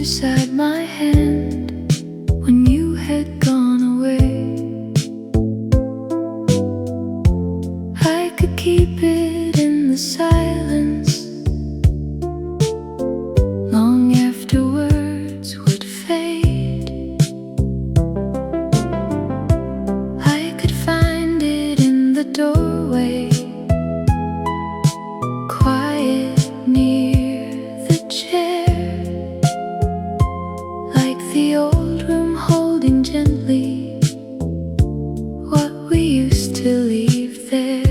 beside my hand when you had gone away. I could keep it in the silence long after words would fade. I could find it in the doorway, quiet near the chair, like the old room holding gently what we used to leave there.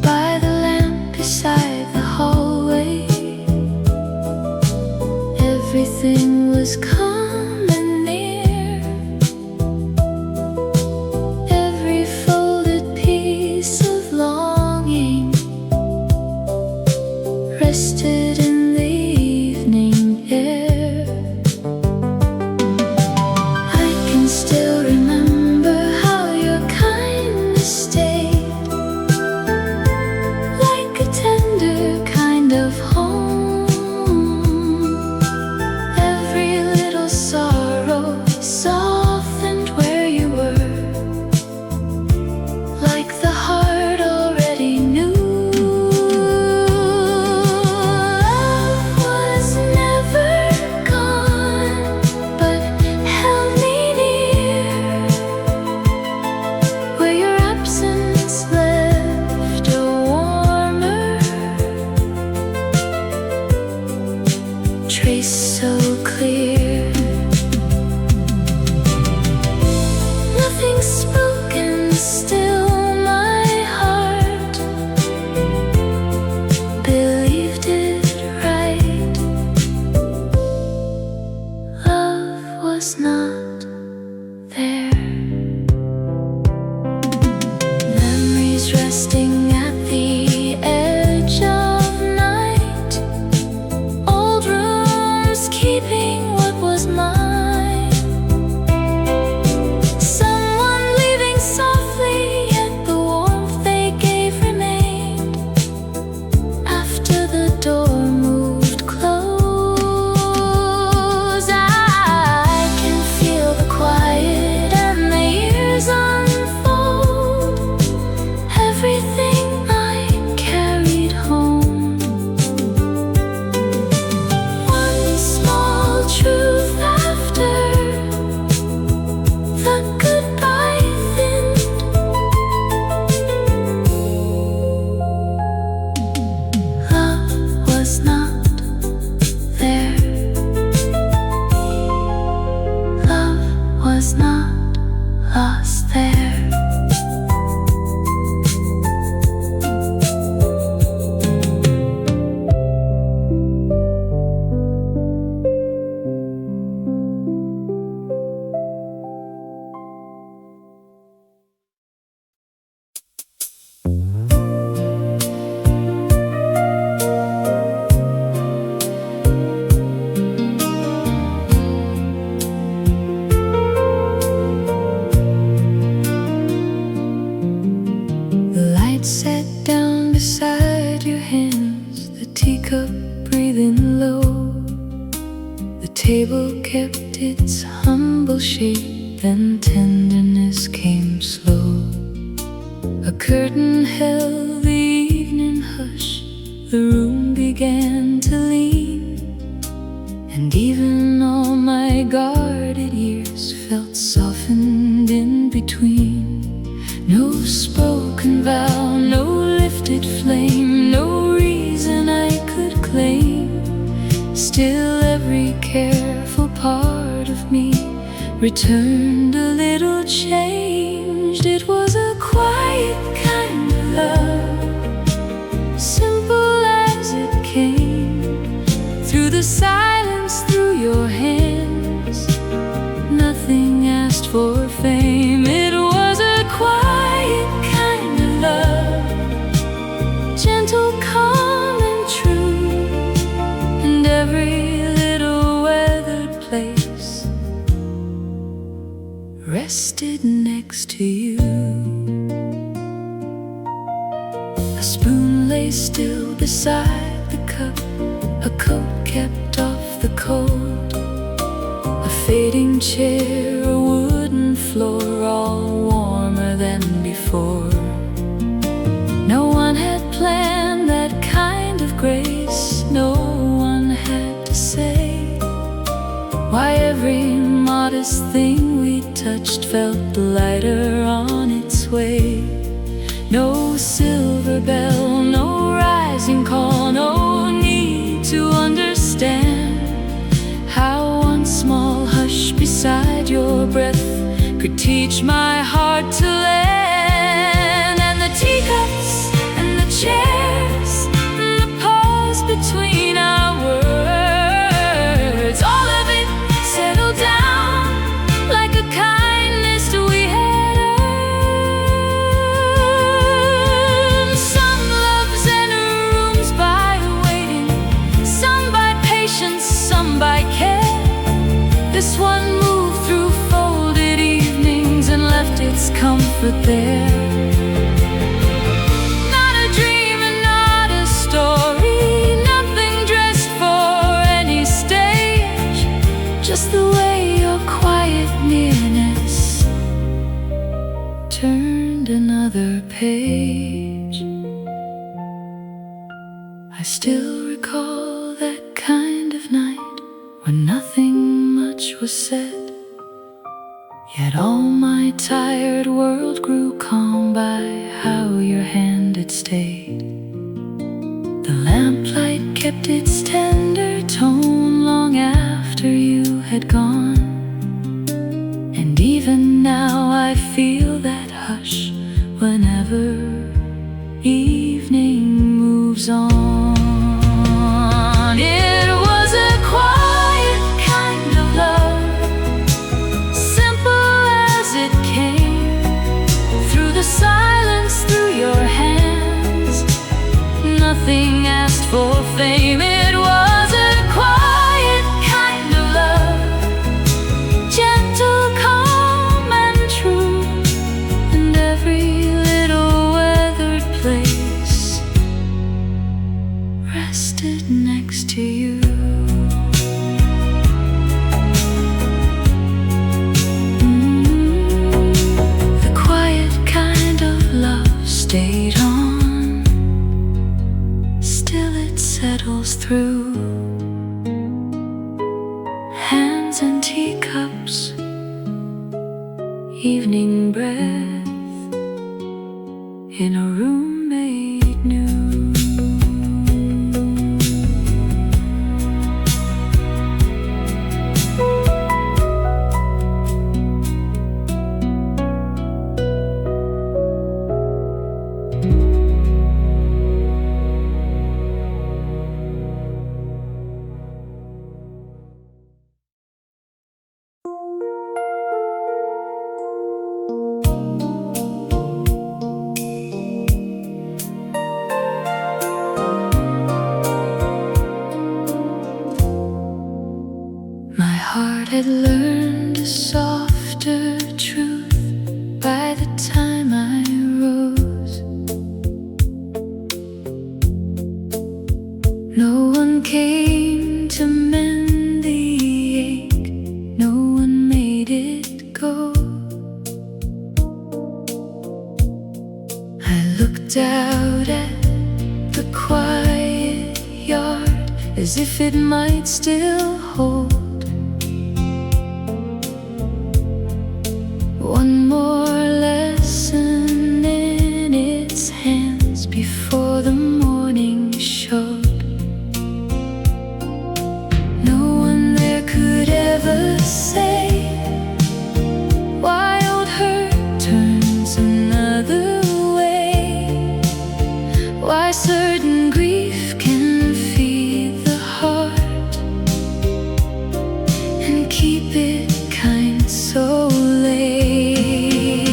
By the lamp beside the hallway, everything was calm and near. Every folded piece of longing rested in the evening air. I can still remember how your kindness stayed, like a tender kind of home. Every little sorrow softened where you were, like the heart already knew. Love was never gone, but held me near, where your absence left a warmer trace so clear. Nothing spoken, still my heart believed it right. Love was not there. Memories resting at the edge of night, old rooms keeping what was mine. Someone leaving softly, yet the warmth they gave remained after the door moved close. I can feel the quiet and the years unfold, everything I carried home. One small truth after the goodbye thinned. Love was not there. Love was not lost there. The light sat down beside your hands, the teacup breathing low. The table kept its humble shape, and tenderness came slow. A curtain held the evening hush, the room began to lean, and even all my guarded ears felt softened in between. No spoken vow, no lifted flame, no reason I could claim. Still every careful part of me returned a little changed. It was a quiet kind of love, simple as it came, through the silence, through your hands. Nothing asked for fame. It was a quiet kind of love, gentle, calm, and true, and every little weathered place rested next to you. A spoon lay still beside the cup, fading chair, a wooden floor, all warmer than before. No one had planned that kind of grace. No one had to say why every modest thing we touched felt lighter on its way. No silver bell, no rising call, no need to understand how one small hush beside your breath could teach my heart to land. And the teacups and the chairs and the pause between our words, all of it settled down like a kindness we had earned. Some loves enter rooms by waiting, some by patience, some by care. This one moved through folded evenings and left its comfort there. Not a dream and not a story, nothing dressed for any stage, just the way your quiet nearness turned another page. I still recall that kind of night when nothing much was said, yet all my tired world grew calm by how your hand had stayed. The lamplight kept its tender tone long after you had gone, and even now I feel that hush whenever evening moves on. It was a quiet kind of love, simple as it came, through the silence, through your hands, nothing asked for fame. It was a quiet kind of love, gentle, calm and true, and every little weathered place rested next to you. The quiet kind of love stayed on, still it settles through hands and teacups, evening breath in a room made new. My heart had learned a softer truth by the time I rose. No one came to mend the ache, no one made it go. I looked out at the quiet yard as if it might still hold one more lesson in its hands before the morning showed. No one there could ever say why old hurt turns another way, why certain grief can feed the heart and keep it kind so late.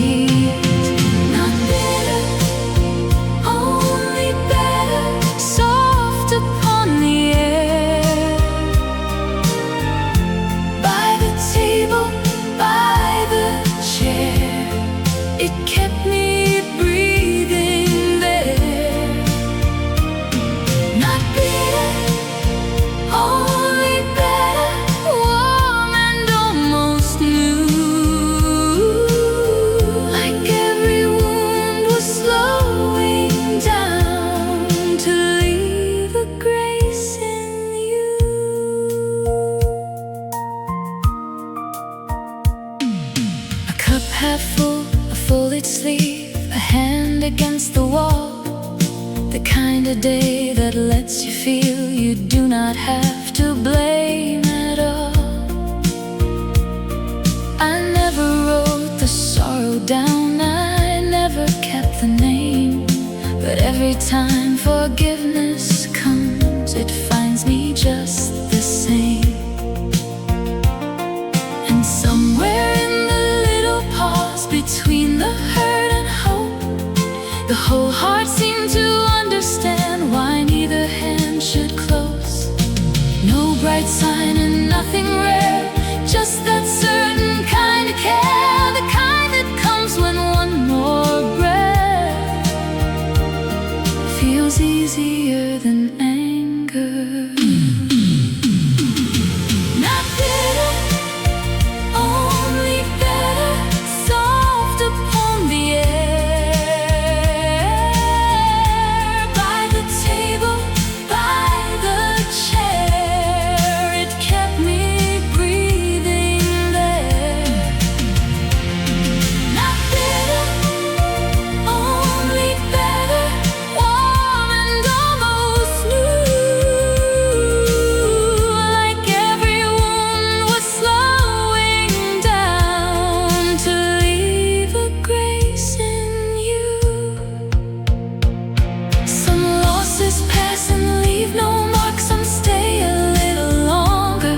kind of day that lets you feel you do not have to blame at all. I never wrote the sorrow down, I never kept the name, but every time forgiveness comes, it finds me just the same. And somewhere in the little pause between the hurt and hope, the whole heart seemed to understand why neither hand should close. No bright sign and nothing rare, just that certain kind of care, the kind that comes when one more breath feels easier than anger. Not bitter, only better, soft upon the air, by the table, by the chair, it kept me breathing there. Not bitter, only better, warm and almost new, like everyone was slowing down to leave a grace in you. Some losses pass and leave no mark, some stay a little longer.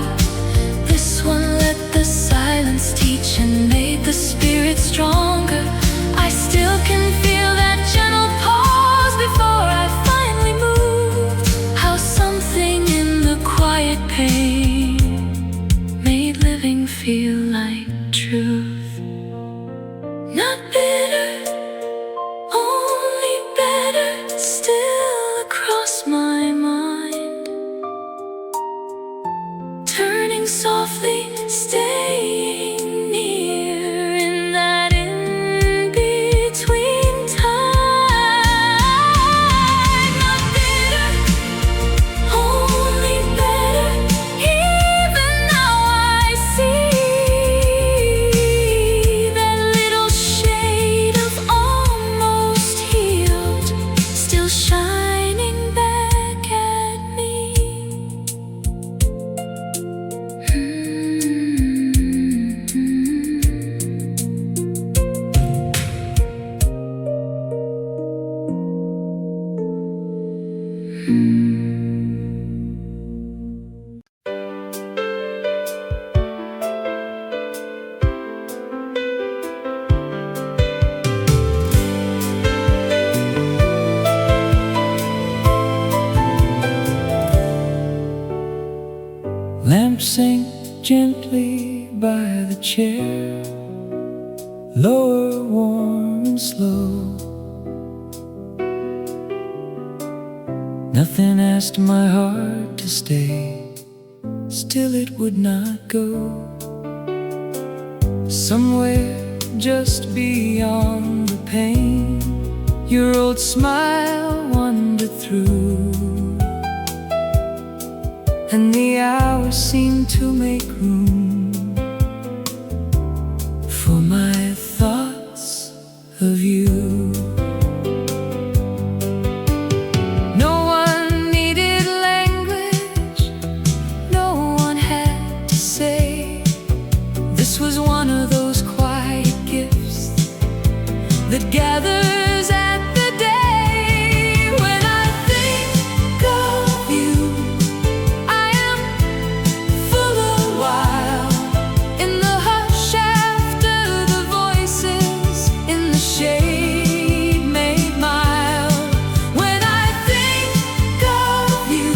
This one let the silence teach and made the spirit stronger. I still can feel that gentle pause before I finally move. How something in the quiet pain made living feel like truth. Not bitter, only better, still across my mind, turning softly, staying near in that in-between time. Not bitter, only better, even now I see that little shade of almost healed still shining back at me. Lamp sank gently by the chair, lower, warm and slow. Nothing asked my heart to stay, still it would not go. Somewhere just beyond the pain, your old smile wandered through, and the hours seemed to make room for my thoughts of you. No one needed language, no one had to say. This was one of those quiet gifts that gathers at the day. When I think of you, I am full of wild. In the hush after the voices, in the shade made mild. When I think of you,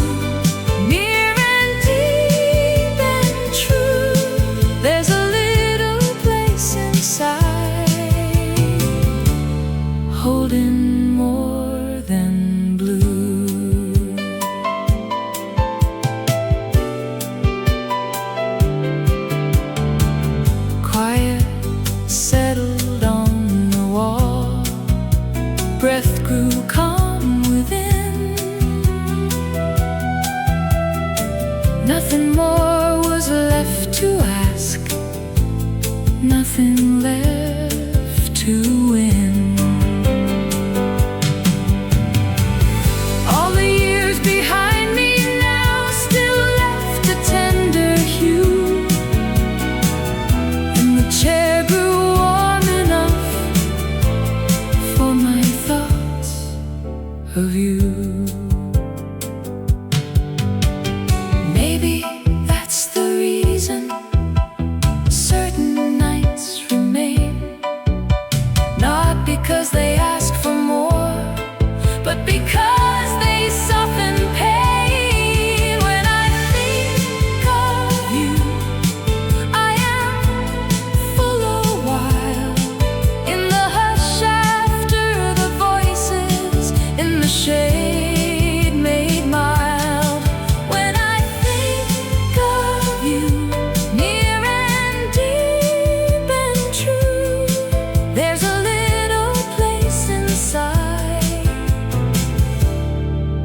near and deep and true, there's a little place inside, holding more than blue. Quiet settled on the wall, breath grew calm within. Nothing more was left to ask, nothing left to win. maybe that's the reason certain nights remain. Not because they ask for more, but because they soften pain. When I think of you, I am full a while. In the hush after the voices, in the shade made mild. When I think of you, near and deep and true, there's a little place inside,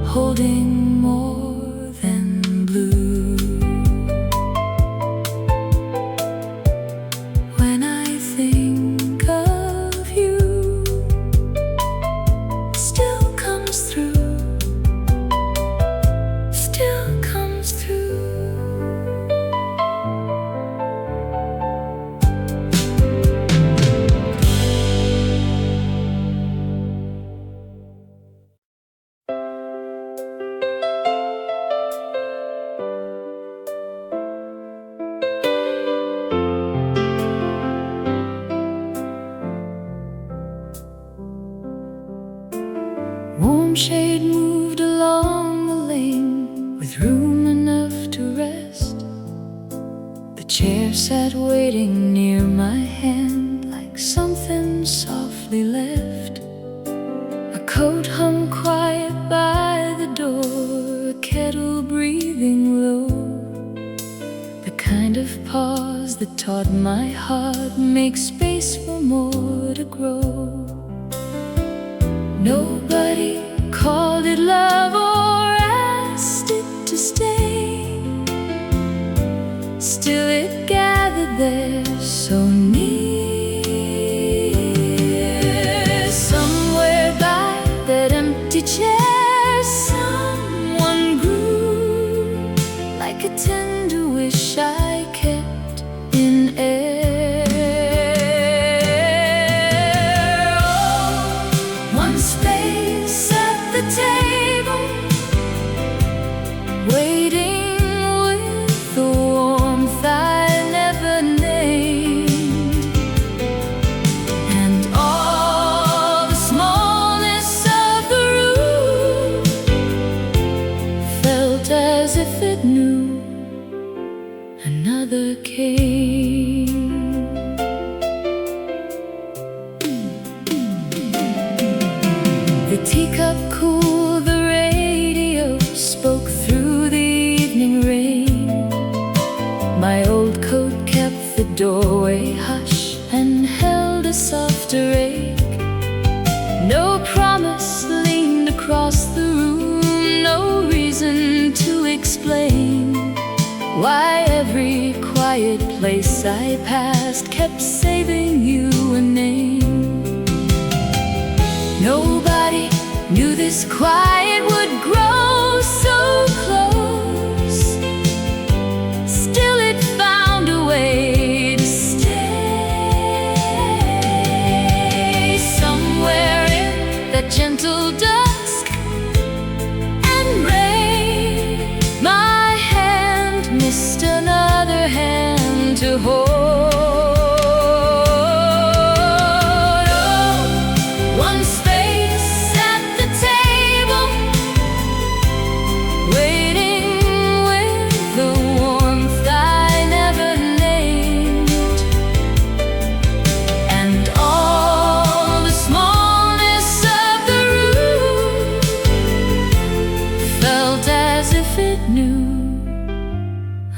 holding more than blue. When I think of you, still comes through, still comes through. Warm shade moved along the lane with room enough to rest. The chair sat waiting near my hand like something softly left. A coat hung quiet by the door, a kettle breathing low. The kind of pause that taught my heart make space for more to grow. Nobody called it love or asked it to stay. Still it gathered there so near. Somewhere by that empty chair, someone grew like a tender wish I kept in air. Space at the table, waiting with the warmth I never named, and all the smallness of the room felt as if it knew another came. The teacup cool, the radio spoke through the evening rain. My old coat kept the doorway hush and held a softer ache. No promise leaned across the room, no reason to explain why every quiet place I passed kept saving you a name. Nobody knew this quiet would grow so close. Still it found a way to stay. Somewhere in that gentle dusk and rain, my hand missed another hand to hold.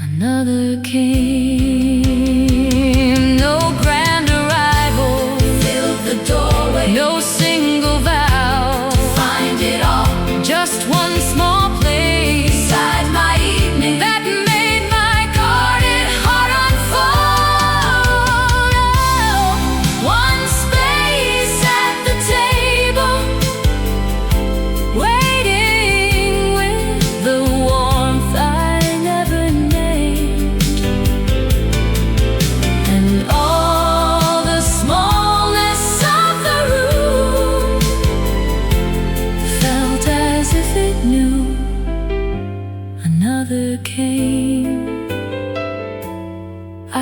Another came. No grand arrival filled the doorway, no single vow to find it all. Just one small place beside my evening that made my guarded heart unfold. Oh, one space at the table, waiting with the warmth I never named. another came.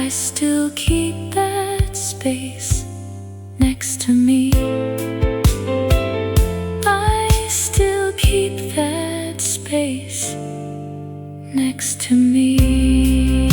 I still keep that space next to me. I still keep that space next to me.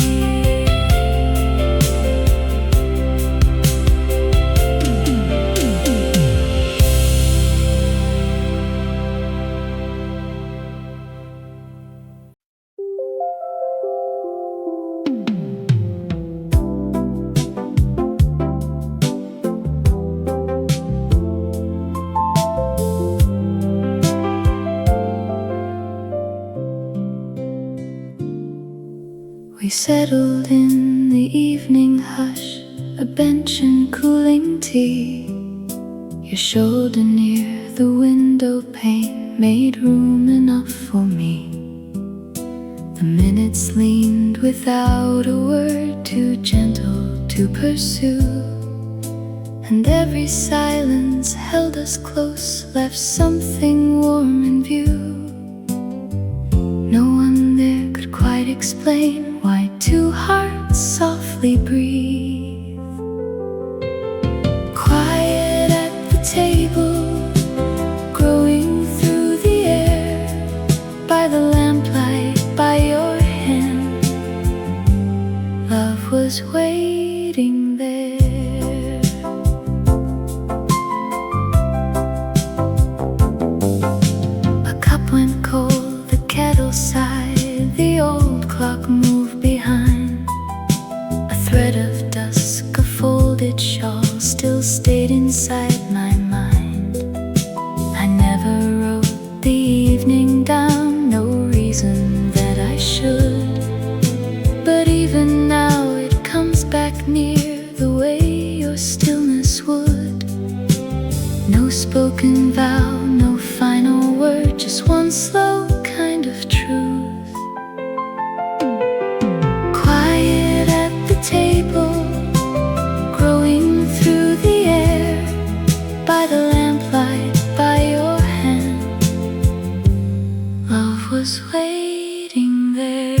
We settled in the evening hush, a bench and cooling tea. Your shoulder near the window pane made room enough for me. The minutes leaned without a word, too gentle to pursue, and every silence held us close, left something warm in view. No one there could quite explain why two hearts softly breathe. Quiet at the table, growing through the air, by the lamplight, by your hand, love was waiting there. A cup went cold, the kettle sighed, the old clock moved behind. A thread of dusk, a folded shawl still stayed inside my mind. I never wrote the evening down, no reason that I should, but even now it comes back near the way your stillness would. No spoken vow, no final word, just one slow kind of truth. Quiet at the table, growing through the air, by the lamplight, by your hand, love was waiting there.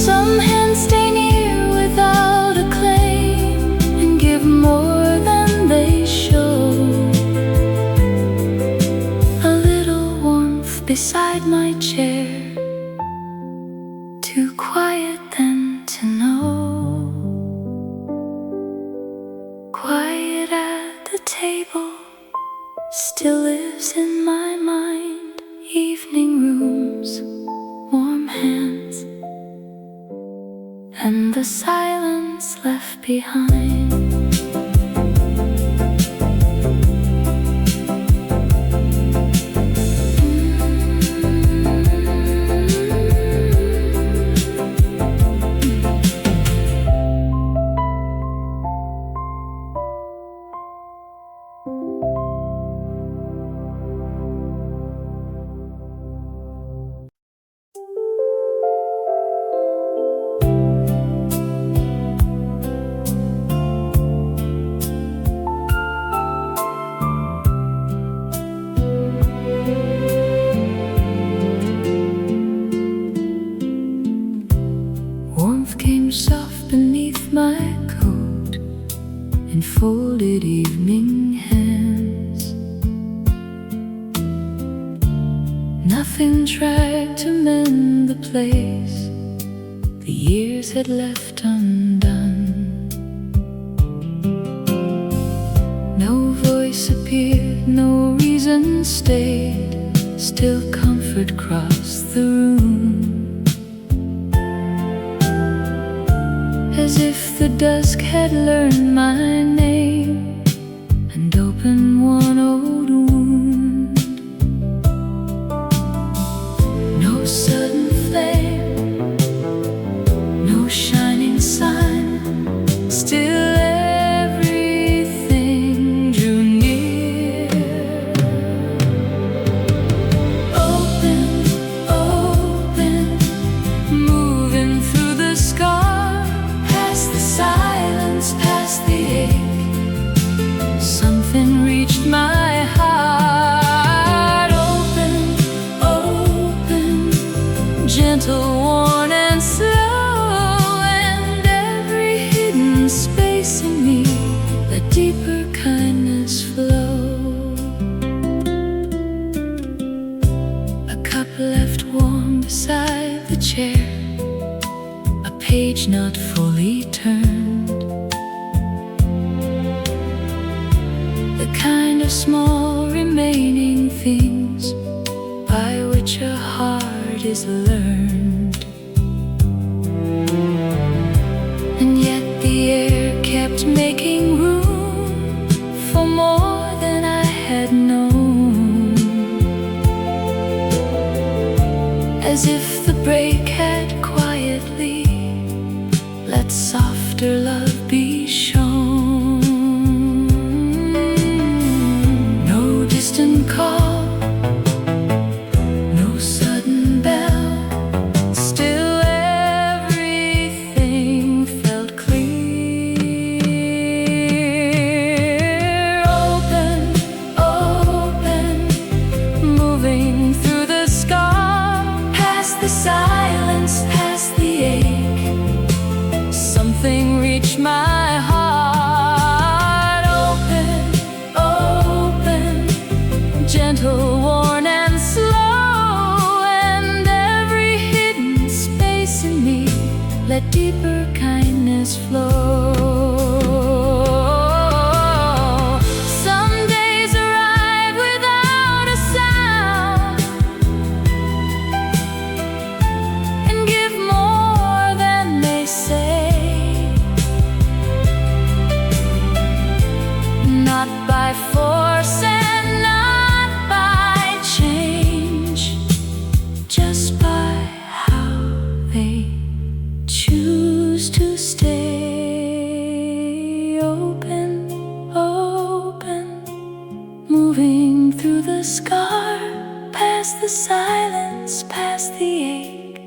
Some hands stay near without a claim and give more than they show. A little warmth beside my chair, too quiet then to know. Quiet at the table still lives in my mind. Evening rooms, warm hands, and the silence left behind. Warmth came soft beneath my coat in folded evening hands. Nothing tried to mend the place the years had left undone. No voice appeared, no reason stayed, still comfort crossed the room. As if the dusk had learned my name and opened one old wound. No sudden flame, no shining sign, page not fully turned, the kind of small remaining things by which a heart is learned. And yet the air kept making room for more than I had known, as if the break had quietly let softer love be shown. No distant call, no sudden bell, still everything felt clear. Open, open, moving through the scar, past the silence, past the ache. Something reached my heart. Open, open, gentle, worn and slow, and every hidden space in me let deeper kindness flow. Some days arrive without a sound and give more than they say, not by force and not by change, just by how they choose to stay. Open, open, moving through the scar, past the silence, past the ache.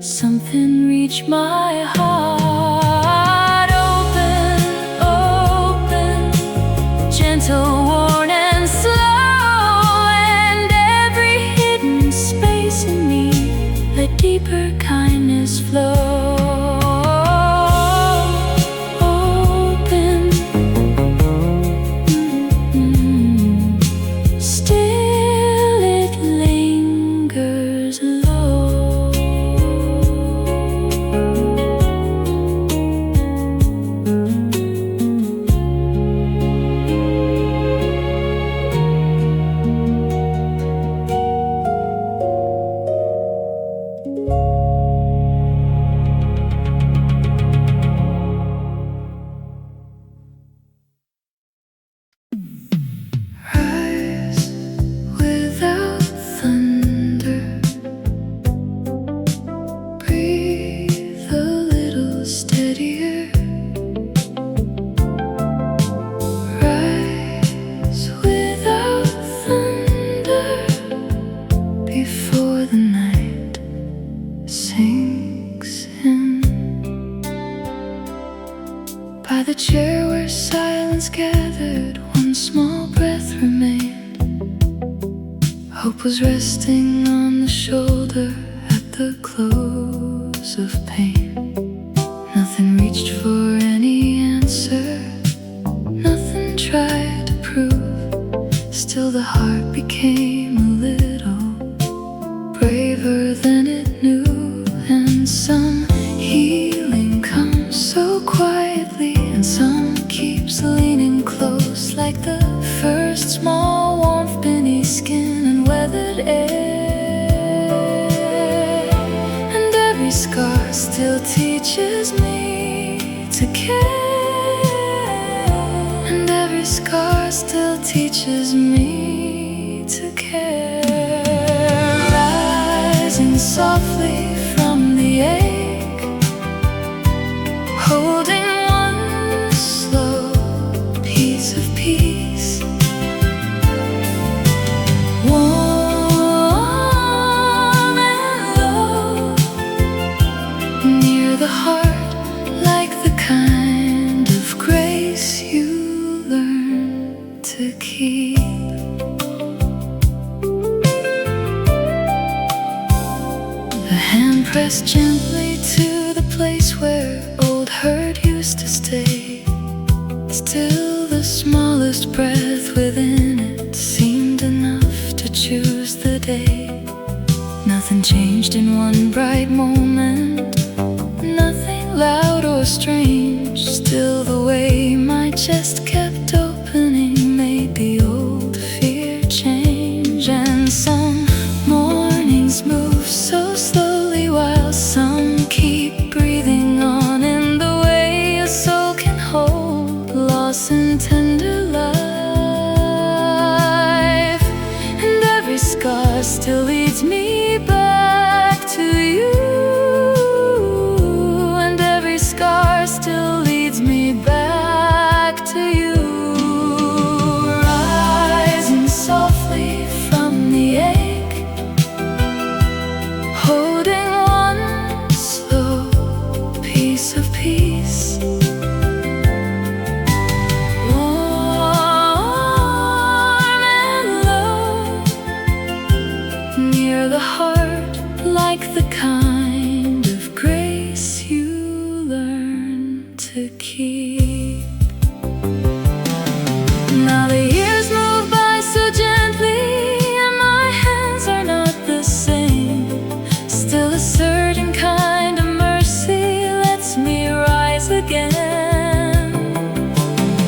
Something reached my heart. Open, open, gentle, worn and slow, and every hidden space in me let deeper kindness flow. Open, still it lingers low. Rise without thunder, breathe a little steadier. Rise without thunder, before the night sinks in. By the chair where silence gathered, one small breath remained. Hope was resting on the shoulder at the close of pain. Nothing reached for any answer, nothing tried to prove. Still the heart became a little braver than it knew. And some healing comes so quietly, and some keeps leaning close, like the first small warmth beneath skin and weathered air. And every scar still teaches me to care, and every scar still teaches me to care. Rising softly from the ache, holding one slow piece of peace, warm and low, near the heart, like the kind of grace you learn to keep. A hand pressed gently to the place where old hurt used to stay. Still the smallest breath within it seemed enough to choose the day. Nothing changed in one bright moment, strange. Still the way my chest kept opening made the old fear change. And some mornings move so slowly while some keep breathing on in the way a soul can hold, loss in tender life. And every scar still leads me back to you. Still leads me back to you. Rising softly from the ache, holding one slow piece of peace, warm and low, near the heart, like the kind of grace you to keep. Now the years move by so gently, and my hands are not the same. Still a certain kind of mercy lets me rise again.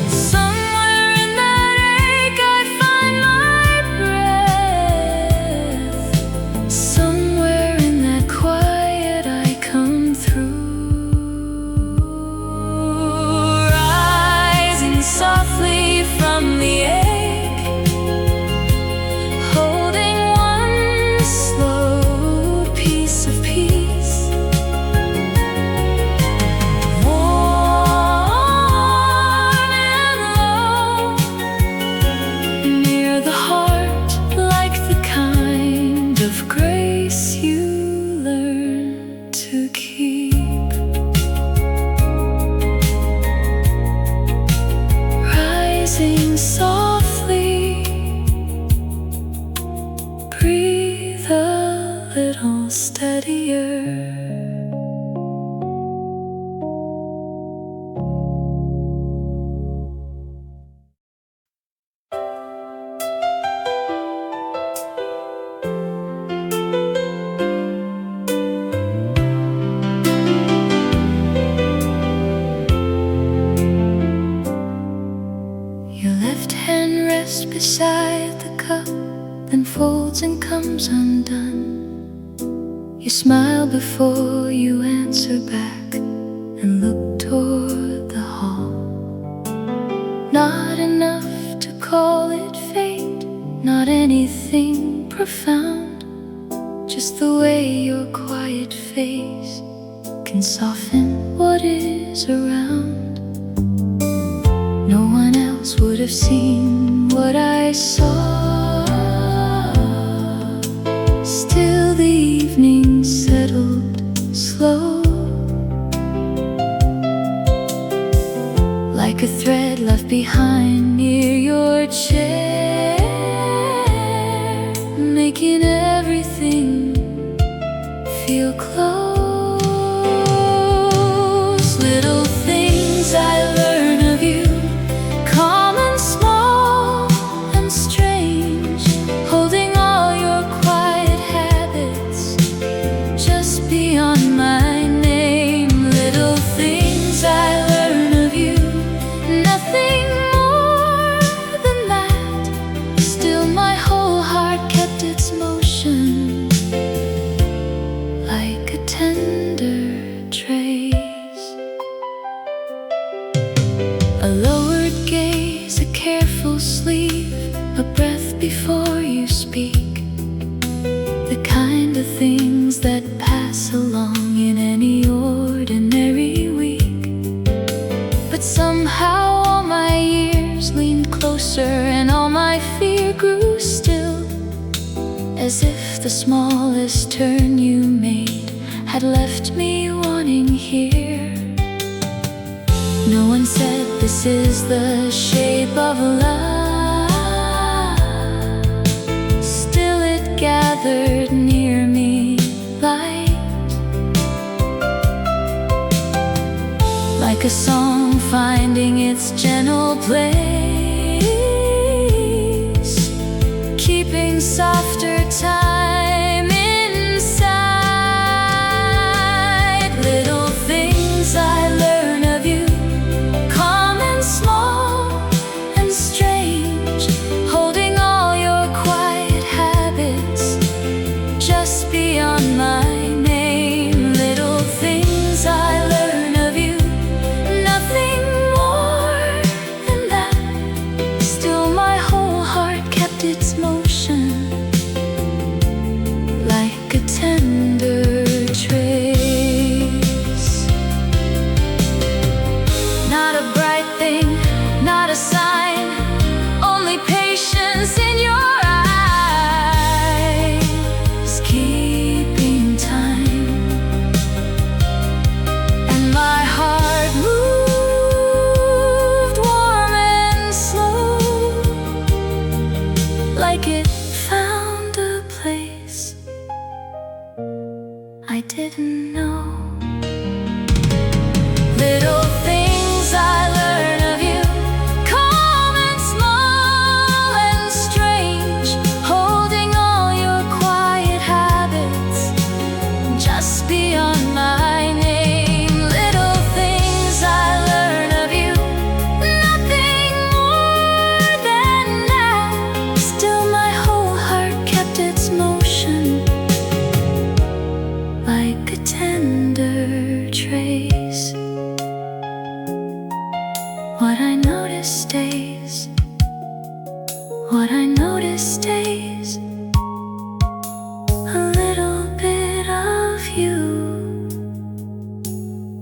Somewhere in that ache I find my breath. Somewhere in that quiet I come through. Softly from the ache, holding one slow piece of peace, warm and low, near the heart, like the kind of grace you learn to keep. Sing softly, breathe a little steadier. Beside the cup, then folds and comes undone. You smile before you answer back and look toward the hall. Not enough to call it fate, not anything profound, just the way your quiet face can soften what is around. No one else would have seen what I saw. Still the evening settled slow, like a thread left behind near your chair, making everything feel close. Little things I learn of you, common, small, and strange, holding all your quiet habits just beyond my name. Little things I learn of you, nothing more than that. Still my whole heart kept its motion, like a tender trace. A lowered gaze, a careful sleep, a breath before you speak, the kind of things that pass along in any ordinary week. But somehow all my years leaned closer, and all my fear grew still, as if the smallest turn you made had left me wanting here. No one said this is the shape of love. Still it gathered near me like a song finding its gentle place, keeping softer time inside. Little things I learned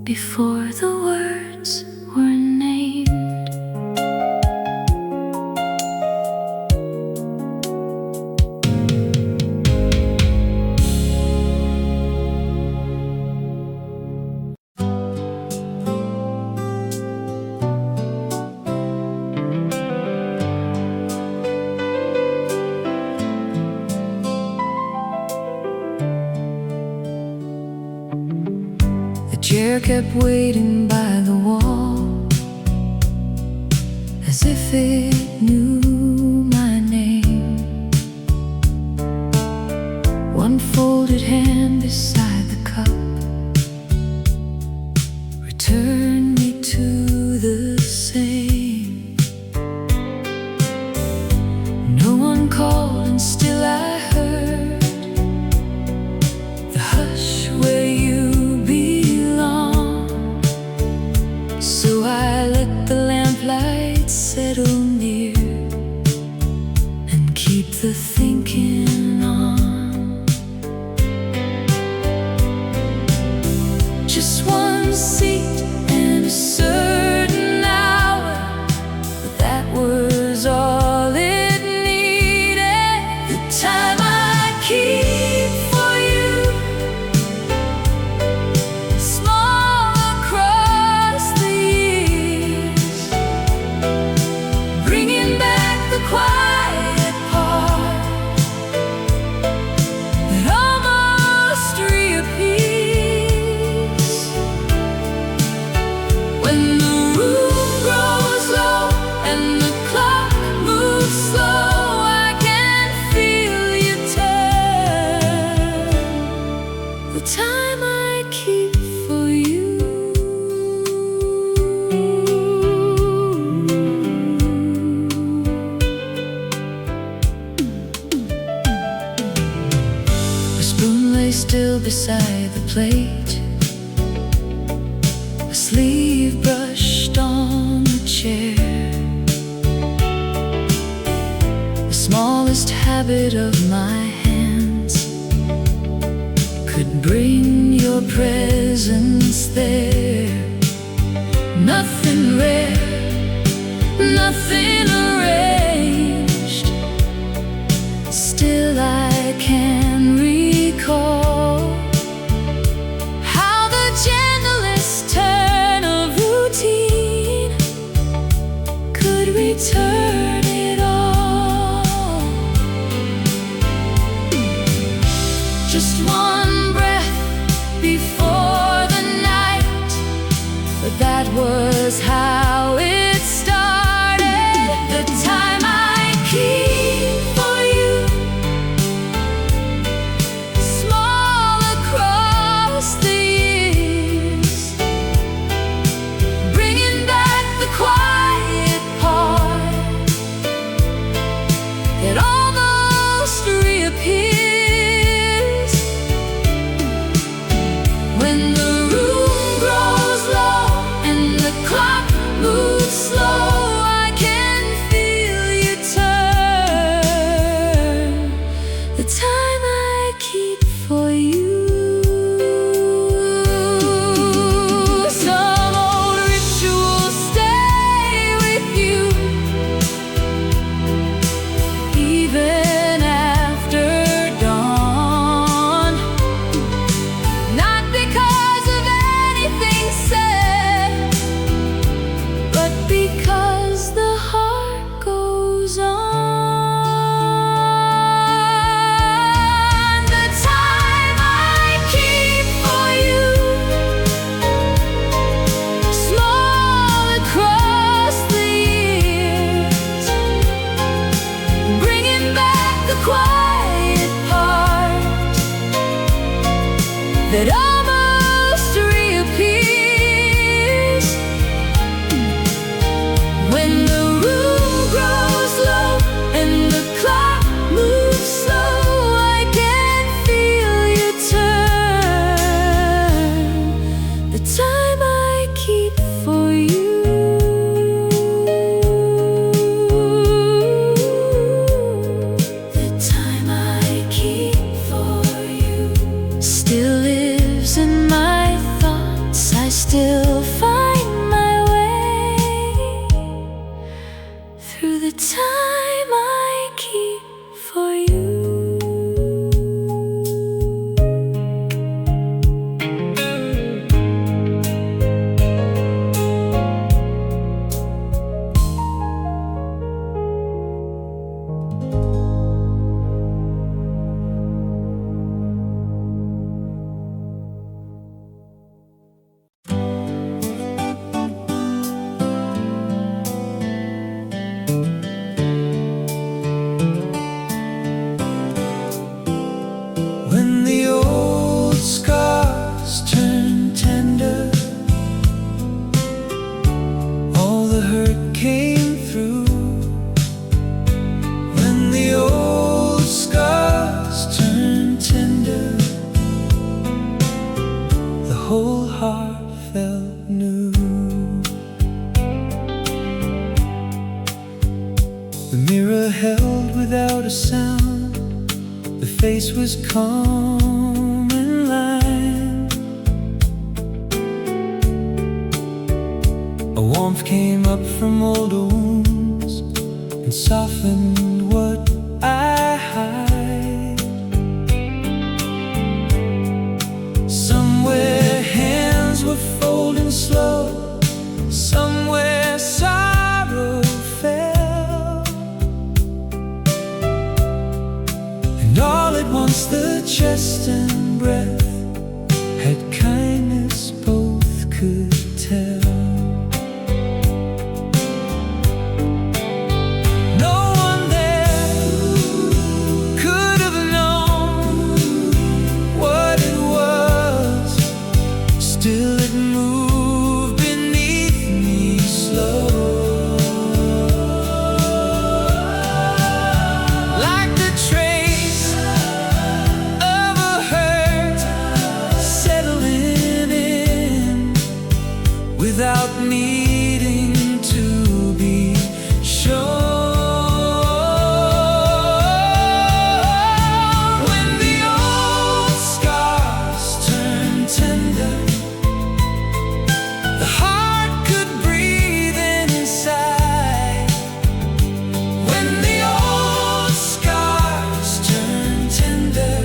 before the words were named. The chair kept waiting by the wall, as if it knew my name. One folded hand beside the cup returned me to the same. No one called, and still I heard the hush where you belong. So I let the lamplight settle near and keep the thinking on. Just one seat and a certain hour, but that was all it needed. The time I keep for you, small across the years, bringing back the quiet part that almost reappears. When the room grows low and the clock moves slow, I can feel you turn. The time I keep for you. The spoon lay still beside the plate, a sleeve brushed on the chair. The smallest habit of my hands could bring your presence there. Nothing rare, nothing arranged, still I can recall how the gentlest turn of routine could return it all. Just one breath before the night, but that was how it started. The time I keep for you, small across the years, bringing back the quiet part that almost reappears. When the room grows low and the clock still find my way through the time I keep for you. When the old scars turn tender, all the hurt came through. When the old scars turn tender, the whole heart felt new. The mirror held without a sound. The face was calm and lined. A warmth came up from old wounds and softened what I hide. Somewhere hands were folding slow, somewhere sorrow fell, and all at once the chest and breath had kindness both could tell. No one there could have known what it was. Still it moved beneath me slow, like the trace of a hurt settling in without needing to be shown. When the old scars turn tender, the heart could breathe inside. When the old scars turn tender,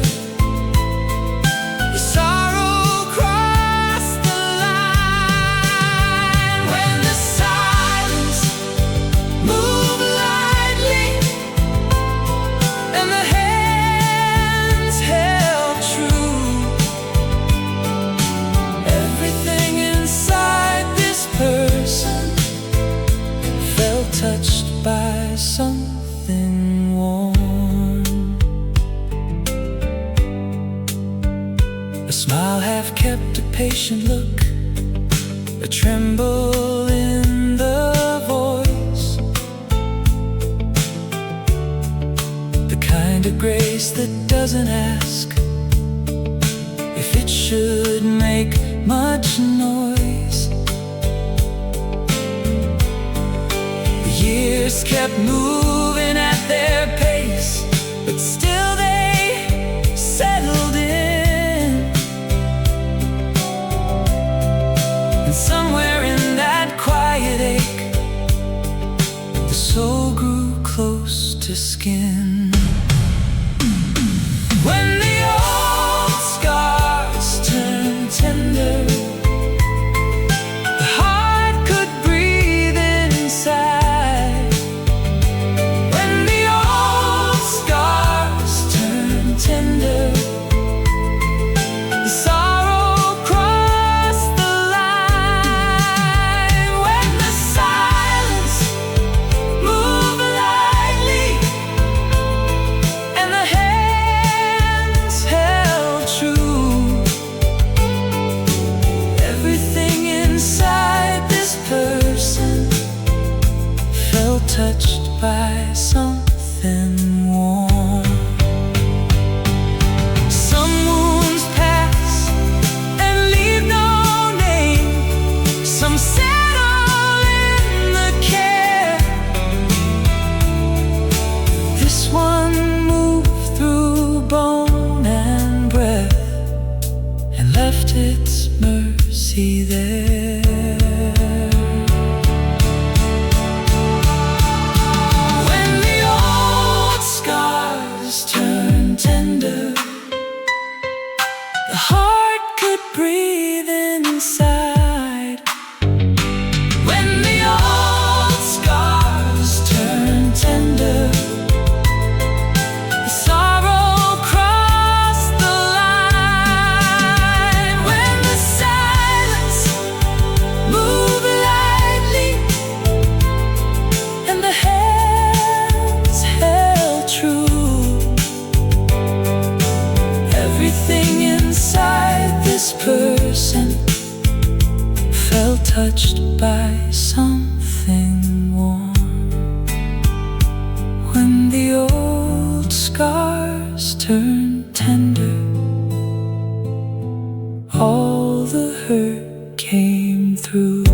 the sorrow crossed the line. When the silence moved lightly and the hands held true, everything inside this person felt touched by something warm. A smile half kept a patient look, a tremble in the voice, the kind of grace that doesn't ask if it should make much noise. The years kept moving at their pace, but still they settled in. And somewhere in that quiet ache, the soul grew close to skin. When the old scars turn tender, the heart could breathe inside. When the old scars turn tender, the sorrow crossed the line. When the silence moved lightly and the hands held true, everything inside this person felt touched by something warm. Some wounds pass and leave no name, some settle in the care. This one moved through bone and breath and left its mercy there. touched by something warm. When the old scars turn tender, all the hurt came through.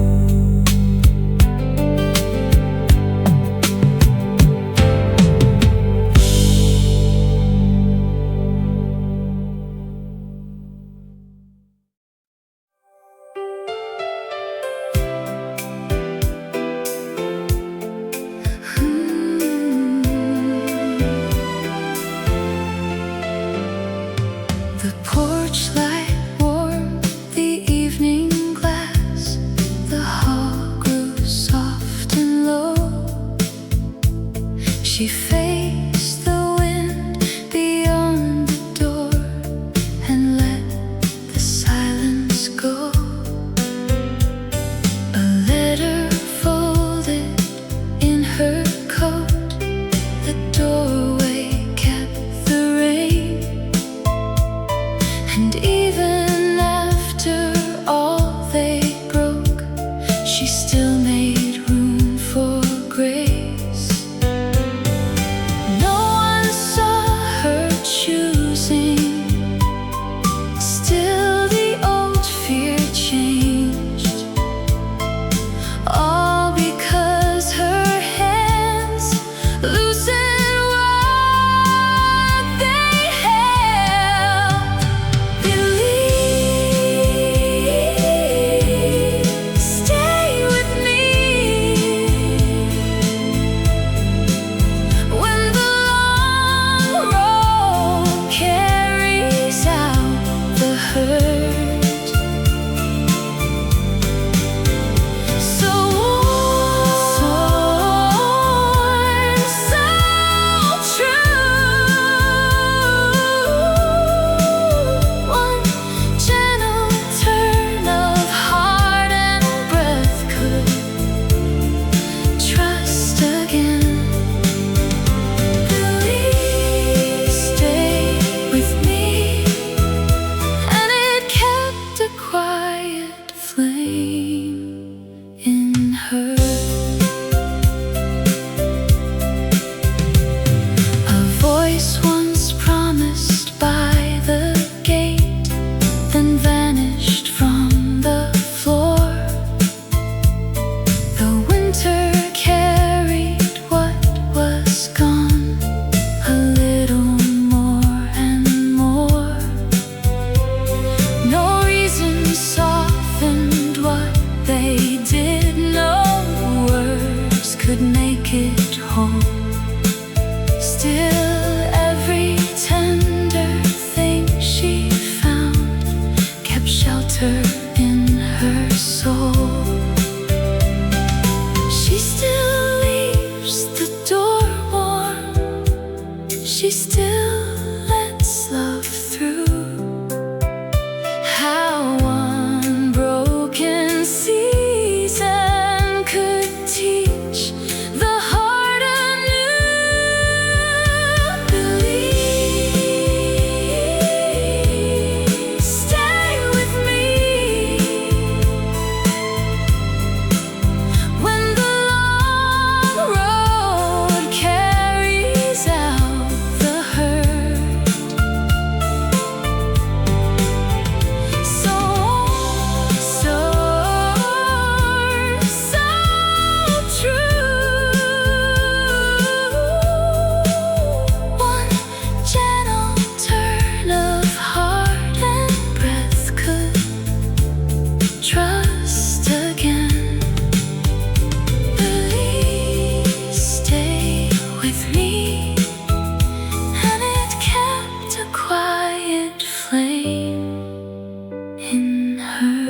The porch light warmed the evening glass. The hall grew soft and low. She faced the wind beyond the door and let the silence go. A letter folded in her coat. The doorway kept the rain. And even after all they broke, she still made room for grace. No one saw her choosing. Still the old fear changed. All because her hands loosened what they held. Stay with me when the long road carries out the hurt. So worn, so true. One gentle turn of heart and breath could trust again. Please stay with me, and it kept a quiet flame in her. A voice once promised by the gate, then vanished from the floor. The winter carried what was gone, a little more and more. No reason softened what they did. No words could make it whole. Still, every tender thing she found kept shelter in her soul. She still leaves the door warm. She still lets love through. How one broken season could teach the heart anew. Please stay with me when the long road carries out the hurt. So true. One gentle turn of heart and breath could trust again. Please stay with me, and it kept a quiet flame in her.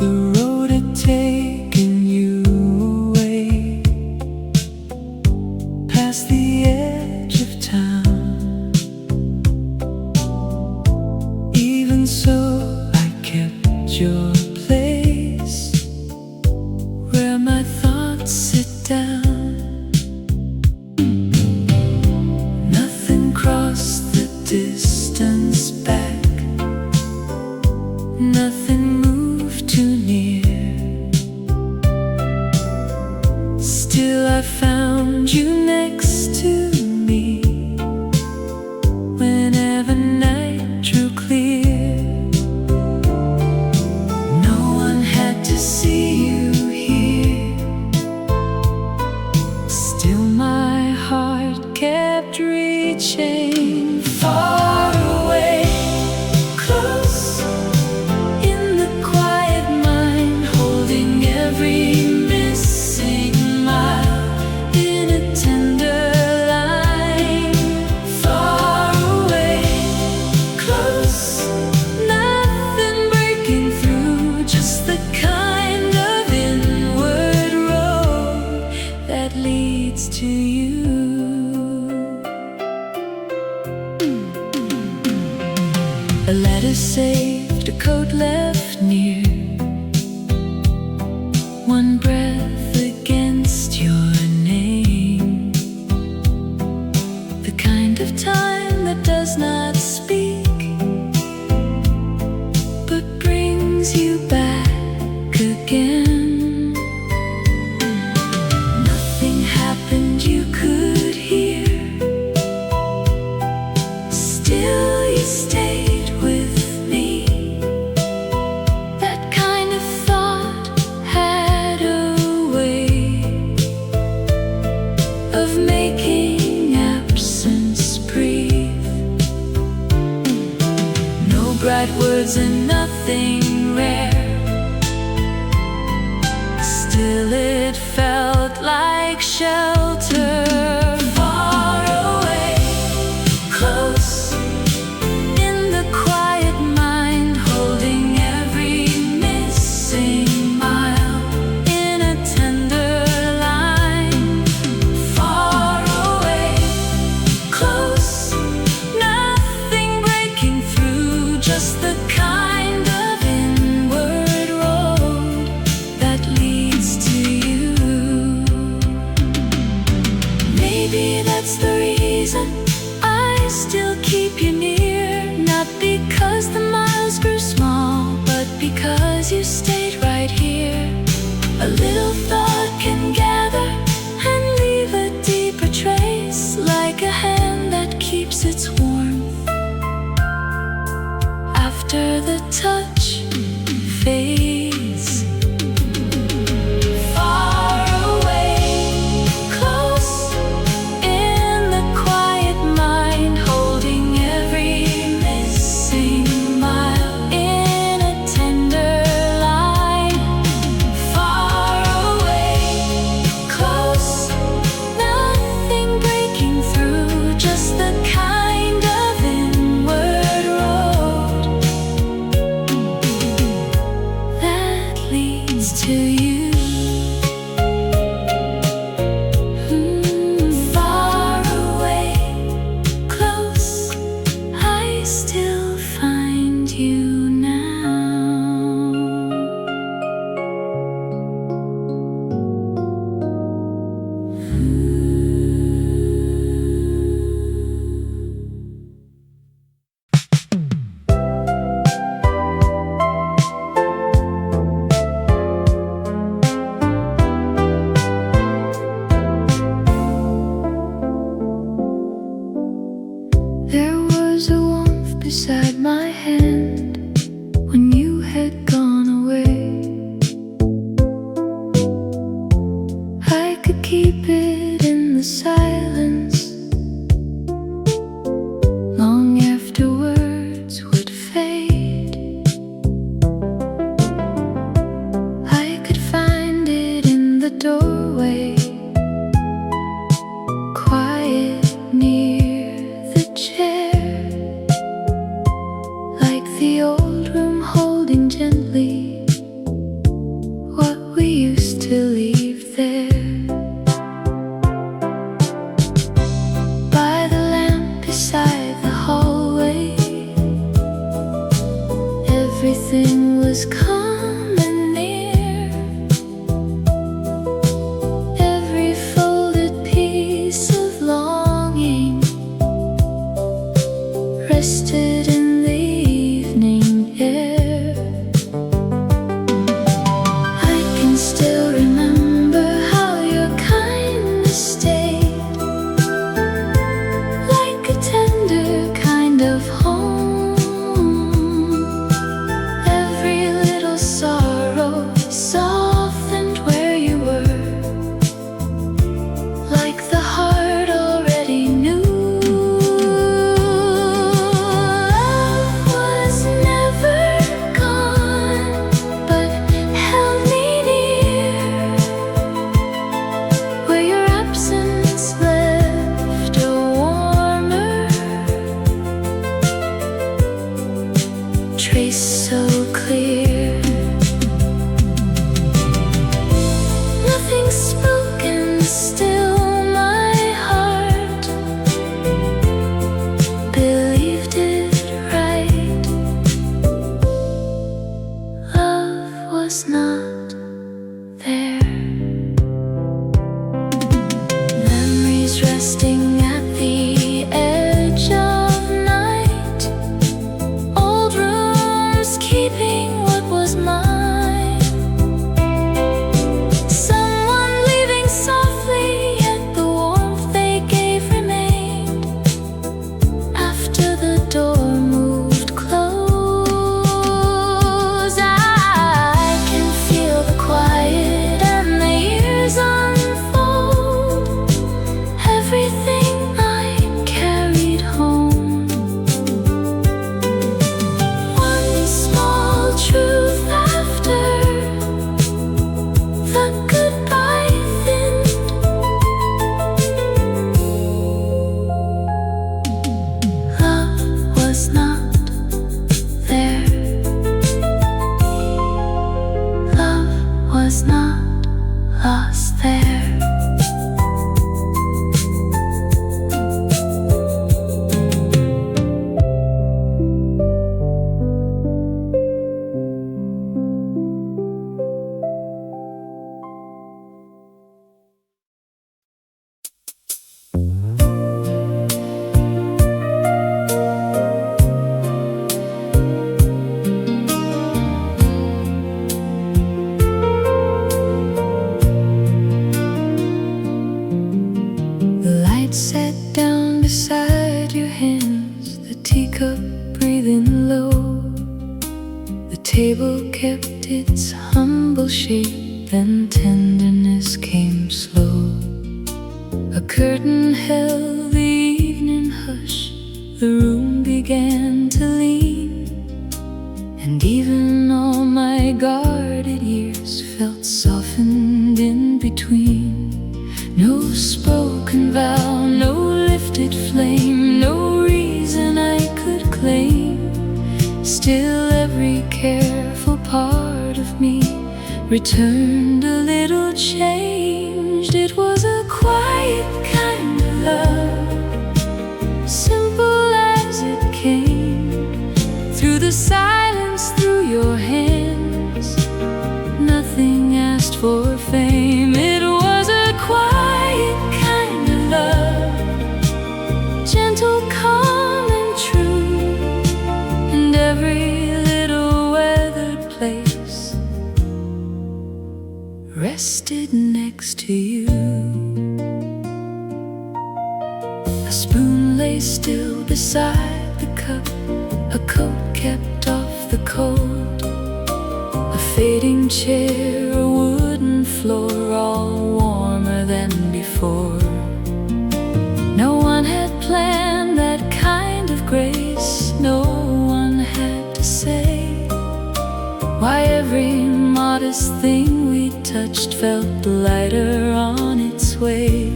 The road had taken you away past the edge of town. chain. Far away, close in the quiet mind, holding every missing mile in a tender line. Far away, close, nothing breaking through, just the kind of inward road that leads to you. A letter saved, a coat left near, one breath against your name. The kind of time that does not speak, but brings you back again. Nothing happened you could hear, still you stayed with me. That kind of thought had a way of making absence breathe. No bright words and nothing rare, still it felt like shelter. Far away, close in the quiet mind, holding every missing mile in a tender line. Far away, close, nothing breaking through, just the kind of inward road that leads to you. Maybe that's the reason I still keep you near, not because the miles grew small, but because you stayed right here. A little thought can gather and leave a deeper trace, like a hand that keeps its warmth after the touch fades. Far away, close in the quiet mind, holding every missing mile in a tender line. Far away, close, nothing breaking through, just the kind of inward road that leads to you. Far away, close, I still find you now. There was a warmth beside my hand when you had gone away. I could keep it in the silence long after words would fade. I could find it in the doorway, quiet near the chair, like the old room holding gently what we used to leave there. By the lamp beside the hallway, everything was calm and near. Every folded piece of longing rested in the evening air. I can still remember how your kindness stayed, like a tender kind of home. sat down beside your hands, the teacup breathing low. The table kept its humble shape, and tenderness came slow. A curtain held the evening hush, the room began to lean, and even all my guarded years felt softened in between. No spoken vow, no lifted flame, no reason I could claim. Still every careful part of me returned a little changed. It was a quiet kind of love, simple as it came. Through the silence, through your hands, nothing asked for fame. It was a quiet kind of love, gentle, calm, and true. And every little weathered place rested next to you. A spoon lay still beside the cup, a coat kept off the cold, a fading chair, a wooden floor, all warmer than before. No one had planned that kind of grace, no one had to say why every modest thing we touched felt lighter on its way.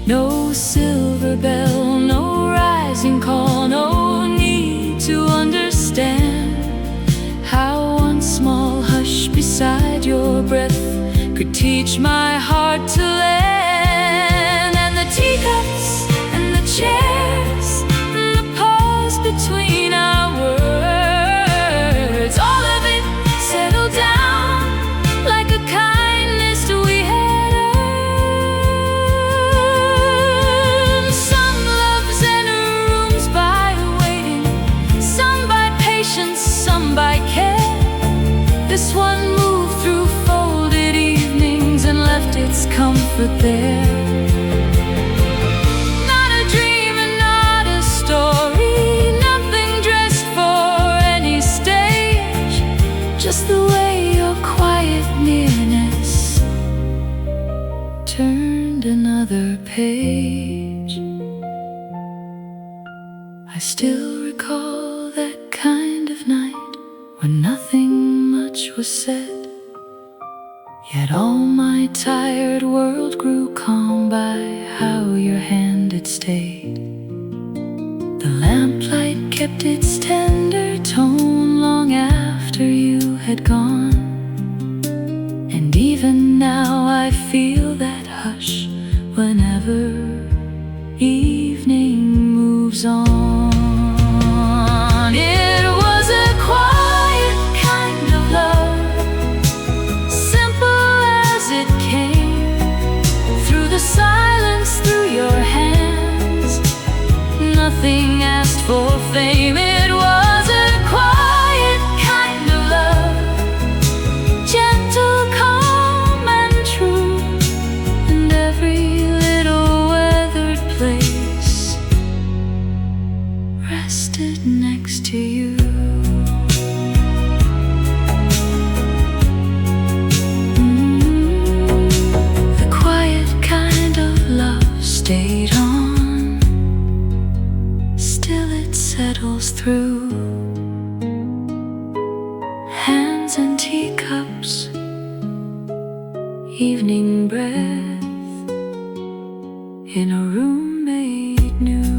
No silver bell, no rising call, no need to understand how one small hush beside your breath could teach my heart to land. And the teacups and the chairs and the pause between our words, all of it settled down like a kindness we had earned. Some loves enter rooms by waiting, some by patience, some by care. This one moved through folded evenings and left its comfort there. Not a dream and not a story, nothing dressed for any stage, just the way your quiet nearness turned another page. I still recall that kind of night when nothing much was said, yet all my tired world grew calm by how your hand had stayed. The lamplight kept its tender tone long after you had gone, and even now I feel that hush whenever evening moves on. It was a quiet kind of love, simple as it came. Through the silence, through your hands, nothing asked for fame. It was a quiet kind of love, gentle, calm, and true. And every little weathered place rested next to you. The quiet kind of love stayed on, still it settles through hands and teacups, evening breath in a room made new.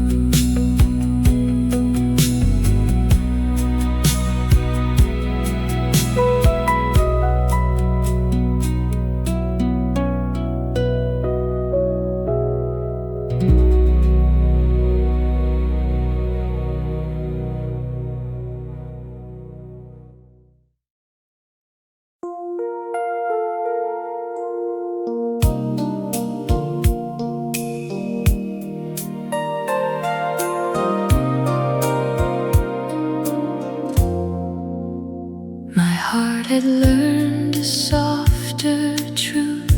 Had learned a softer truth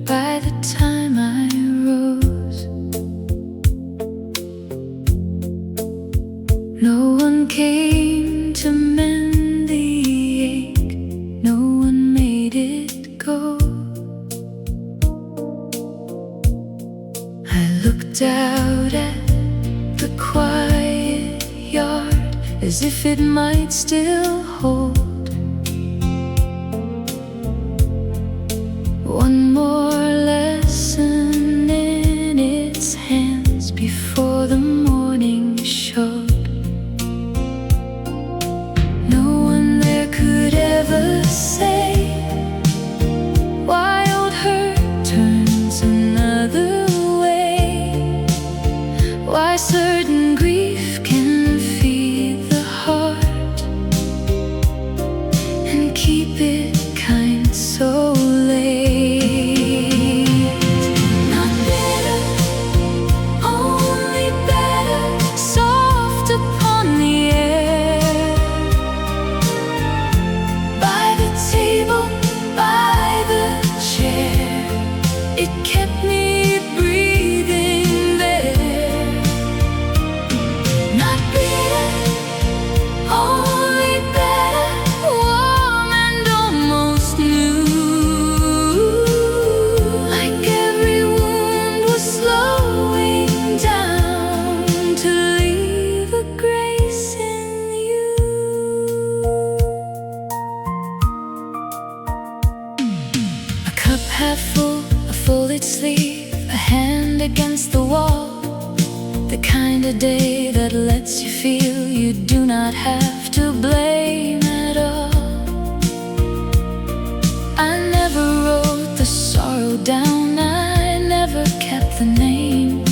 by the time I rose. No one came to mend the ache, no one made it go. I looked out at the quiet yard as if it might still hold one more lesson in its hands before the morning showed. No one there could ever say why old hurt turns another way, why certain grief can feed the heart and keep it kind so late. Not bitter, only better, soft upon the air, by the table, by the chair, it kept me breathing there. Not bitter, only better, warm and almost new, like every wound was slowing down to leave a grace in you. A cup half full, a folded sleeve, a hand against the wall, the kind of day that lets you feel you do not have to blame at all. I never wrote the sorrow down, I never kept the name,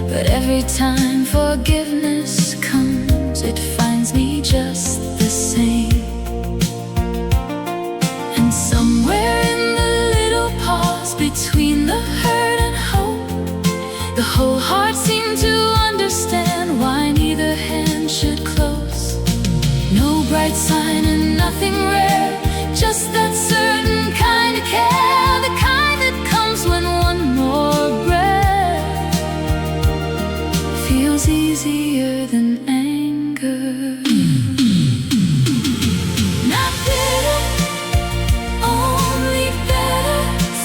but every time forgiveness comes, it finds me just the same. And somewhere in the little pause between the hurt and hope, the whole heart seemed to understand why neither hand should close. No bright sign and nothing rare, just that certain kind of care, the kind that comes when one more breath feels easier than anger. Not bitter, only better,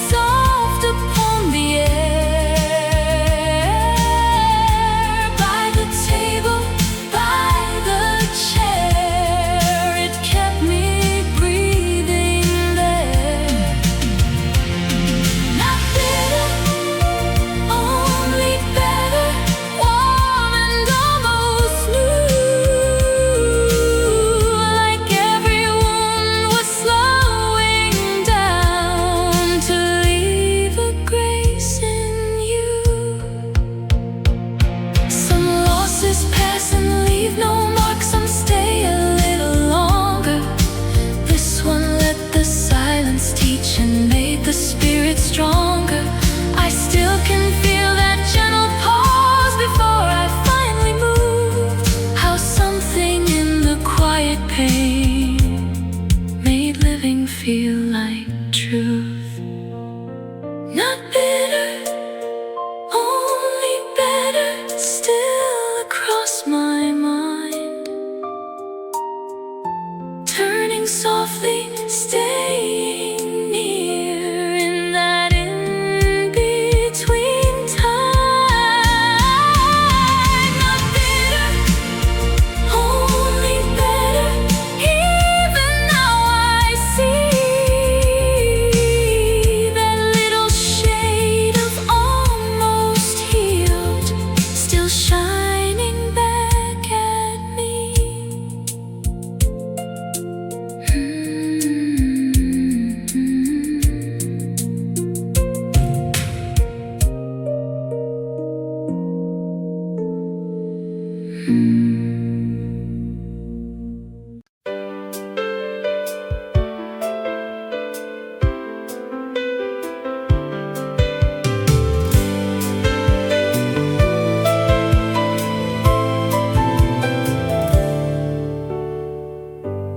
soft upon the air, by the table, by the chair, it kept me breathing there. Not bitter, only better, warm and almost new, like every wound was slowing down to leave a grace in you. Some losses pass and leave no mark, some stay a little longer. This one let the silence teach and made the spirit stronger. I still can feel that gentle pause before I finally moved, how something in the quiet pain made living feel like truth. Not bitter, only better, still across my mind, turning softly, staying near in that in-between time. Not bitter, only better, even now I see that little shade of almost healed, still shining back at me.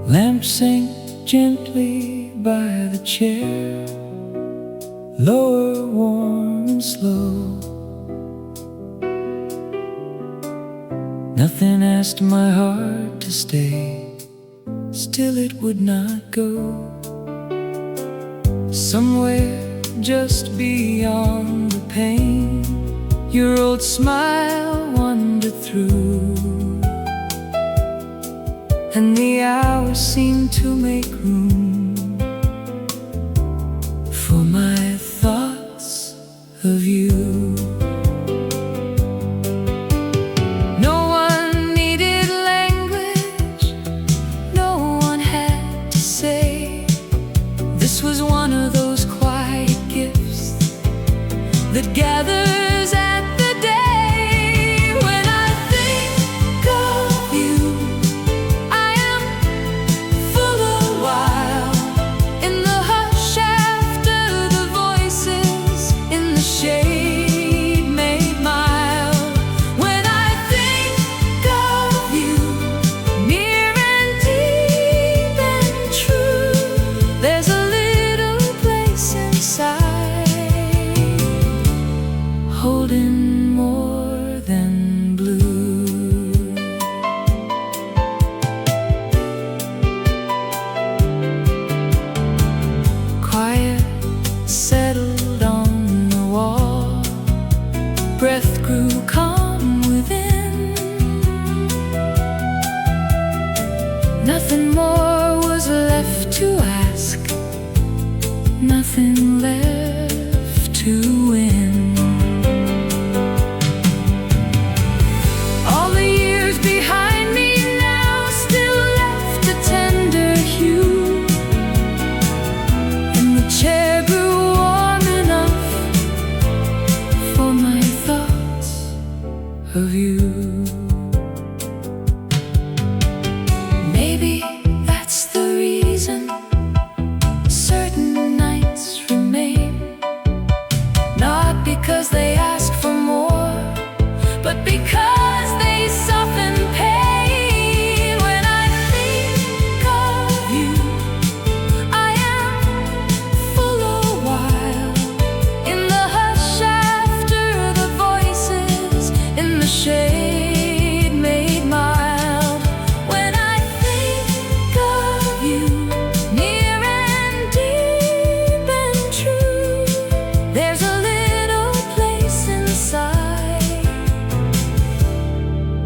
Lamp sank gently by the chair, lower, warm and slow. Nothing asked my heart to stay, still it would not go. Somewhere just beyond the pain, your old smile wandered through, and the hours seemed to make room for my thoughts of you. No one needed language, no one had to say. This was one of those quiet gifts that gathers at the day. When I think of you, I am full of wild. In the hush after the voices, in the shade made mild. When I think of you, near and deep and true, there's a little place inside, holding more than blue. Quiet settled on the wall, breath grew calm within. Nothing more was left to ask, nothing left to win. All the years behind me now still left a tender hue, and the chair grew warm enough for my thoughts of you. Maybe that's the reason certain nights remain, not because they ask for more, but because they soften pain. When I think of you, I am full of wild. In the hush after the voices, in the shade made mild. When I think of you, near and deep and true, there's a little place inside,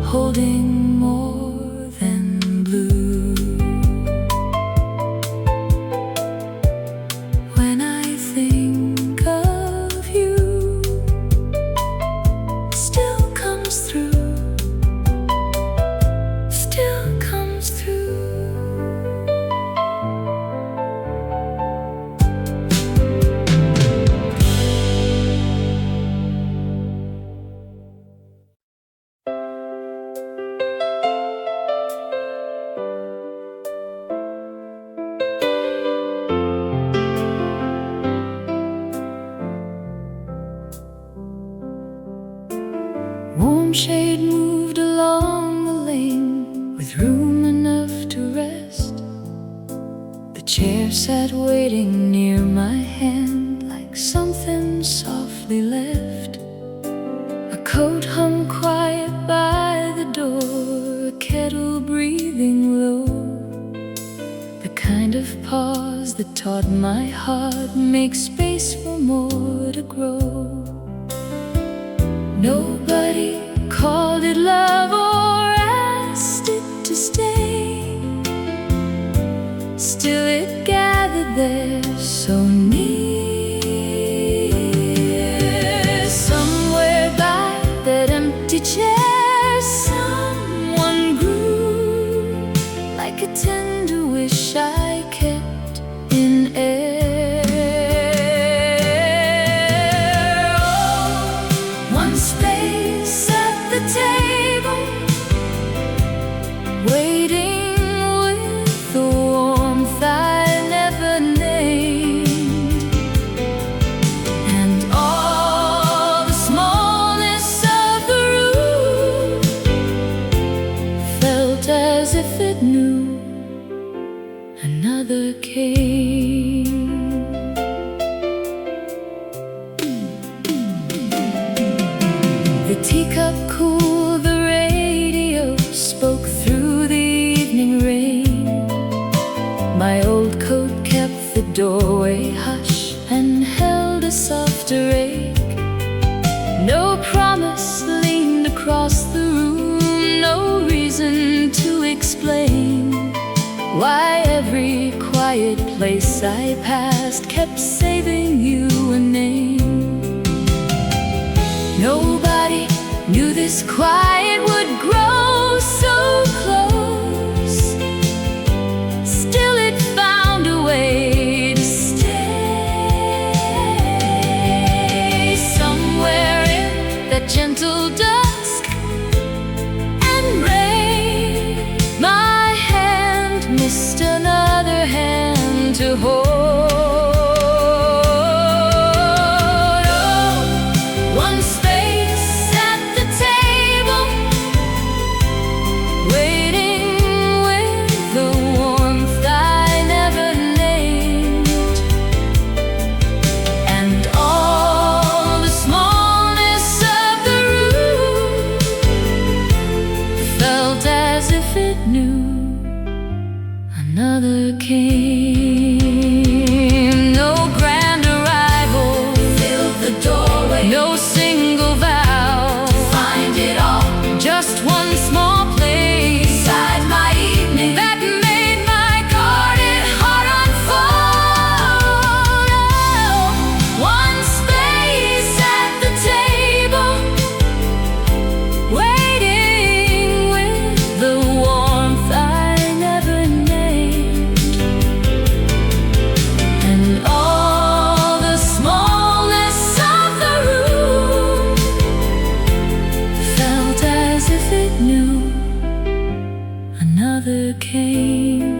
holding more than blue. When I think of you, still comes through, still comes through. Warm shade moved along the lane, with room enough to rest. The chair sat waiting near my hand, like something softly left. A coat hung quiet by the door, a kettle breathing low, the kind of pause that taught my heart make space for more to grow. Nobody called it love or asked it to stay, still it gathered there so near. Somewhere by that empty chair, someone grew, like a tender wish I kept in air. One space at the table, waiting with the warmth I never named, and all the smallness of the room felt as if it knew another came. The teacup cool, the radio place I passed kept saving you a name. Nobody knew this quiet would grow so close. Still it found a way to stay. Somewhere in that gentle dusk and rain, my hand missed another hand to hold. Another came. No grand arrival filled the doorway, no single vow to find it all. Just one small place beside my evening that made my guarded heart unfold. Oh, one space at the table, waiting with the warmth I never named. And all the smallness of the room felt as if it knew another came.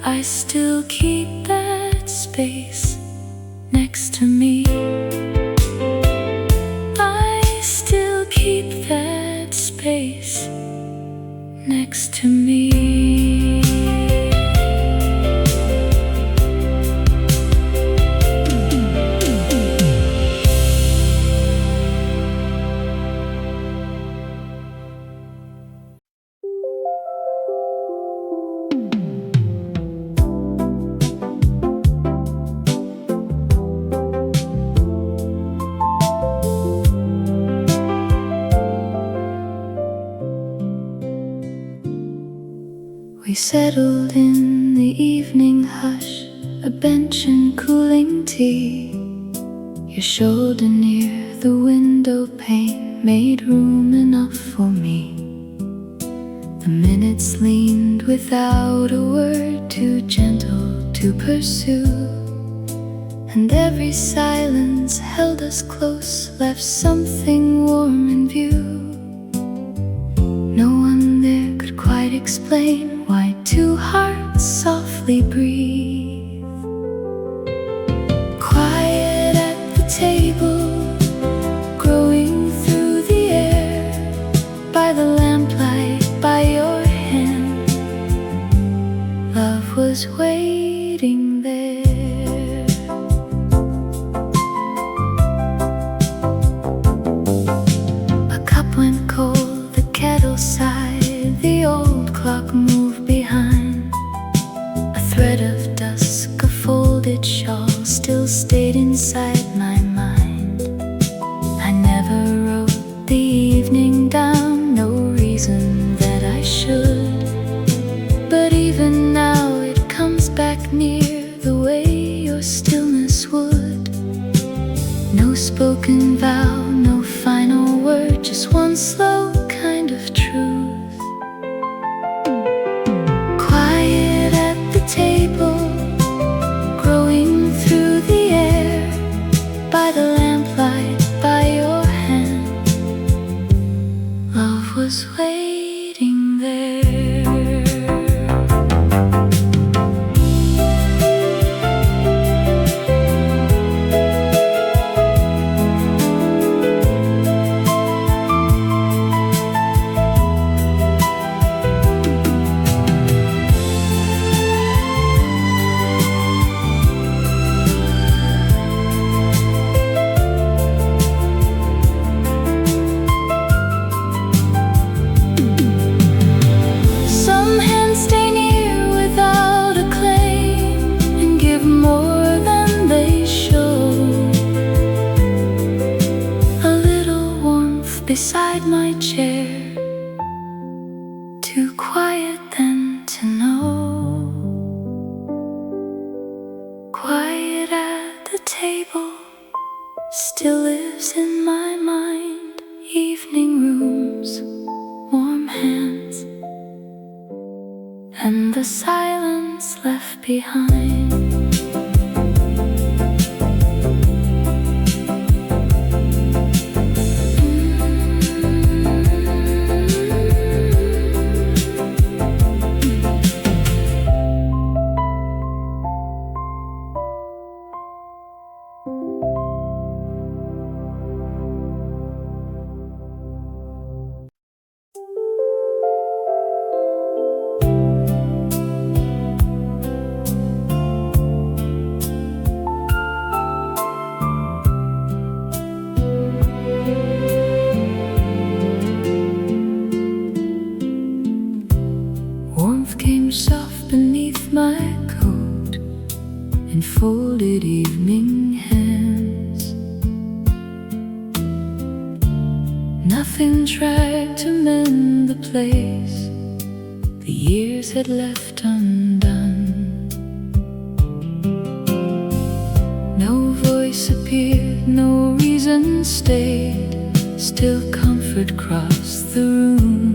I still keep that space next to me. I still keep that space next to me. We settled in the evening hush, a bench and cooling tea. Your shoulder near the window pane made room enough for me. The minutes leaned without a word, too gentle to pursue. And every silence held us close, left something warm in view. No one there could quite explain why two hearts softly breathe. Quiet at the table, growing through the air, by the lamplight, by your hand, love was waiting there. A cup went cold, the kettle sighed, the old clock moved behind. A thread of dusk, a folded shawl still stayed inside my mind. I never wrote the evening down, no reason that I should. But even now it comes back near, the way your stillness would. No spoken vow, no final word, just one slow kind of truth. Quiet at the table, growing through the air, by the lamplight, by your hand, love was waiting there. Beside my chair, too quiet then to know. the silence left behind. Came soft beneath my coat in folded evening hands. Nothing tried to mend the place the years had left undone. No voice appeared, no reason stayed, still comfort crossed the room.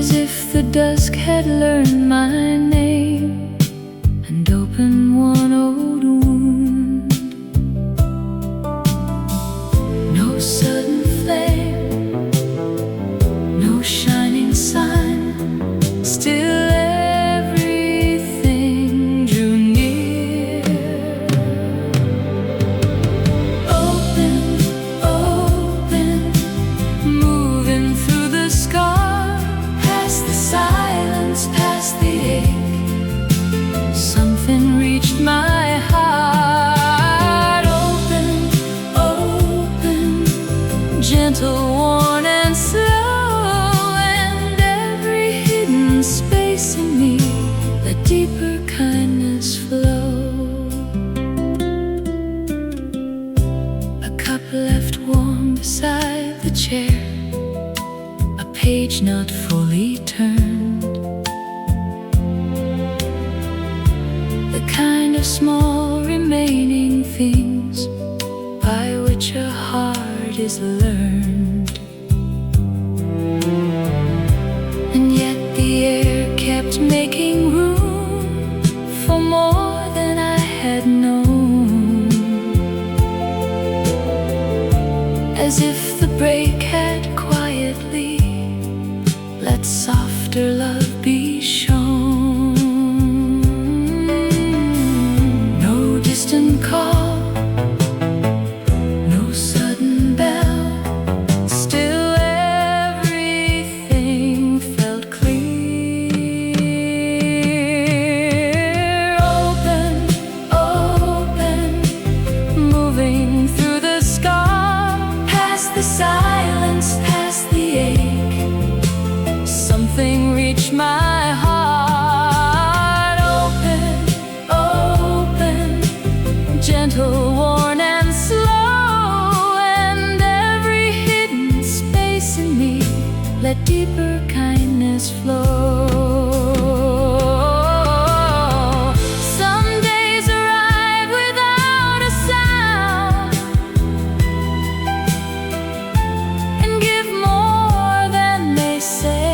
As if the dusk had learned my name and opened one old wound. No sudden flame, no shining sign, still everything drew near. Open, open, moving through the sky, silence past the ache. Something reached my heart. Open, open, gentle, worn and slow, and every hidden space in me let deeper kindness flow. A cup left warm beside the chair, a page not fully turned. The kind of small remaining things by which a heart is learned. And yet the air kept making room for more than I had known. As if the break had quietly let softer love be shown. No distant call, no sudden bell, still everything felt clear. Open, open, moving through the scar, past the silence, past the ache. Something reached my heart. Open, open, gentle, worn and slow, and every hidden space in me let deeper kindness flow. Some days arrive without a sound and give more than they say.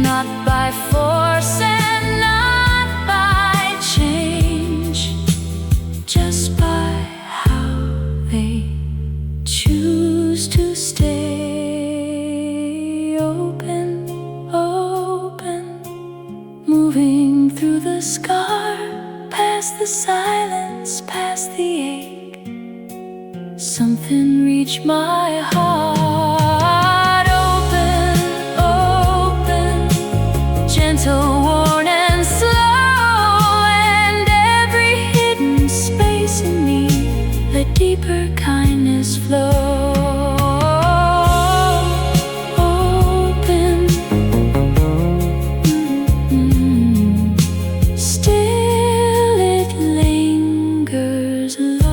Not by force and not by change, just by how they choose to stay. Open, open, moving through the scar, past the silence, past the ache. Something reached my heart. Open, open, gentle, worn and slow, and every hidden space in me let deeper kindness flow. Open, still it lingers low.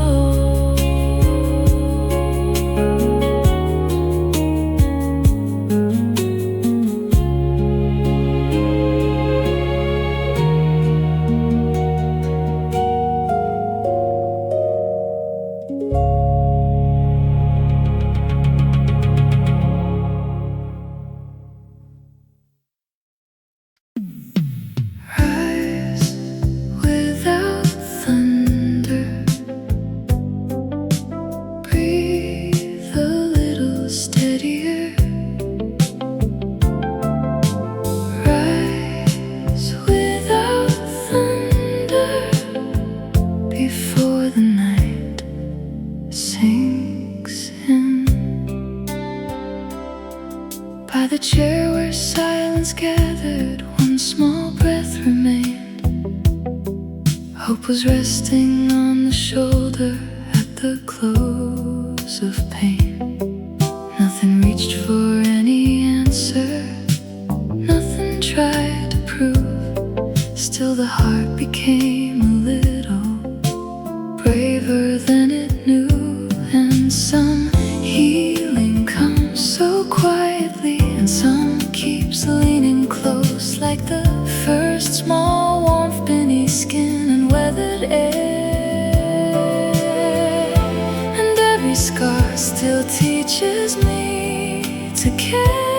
before the night sinks in. By the chair where silence gathered, one small breath remained. Hope was resting on the shoulder at the close of pain. Nothing reached for any answer, nothing tried to prove. Still the heart became a little braver than it knew. And some healing comes so quietly, and some keeps leaning close, like the first small warmth beneath skin and weathered air. And every scar still teaches me to care.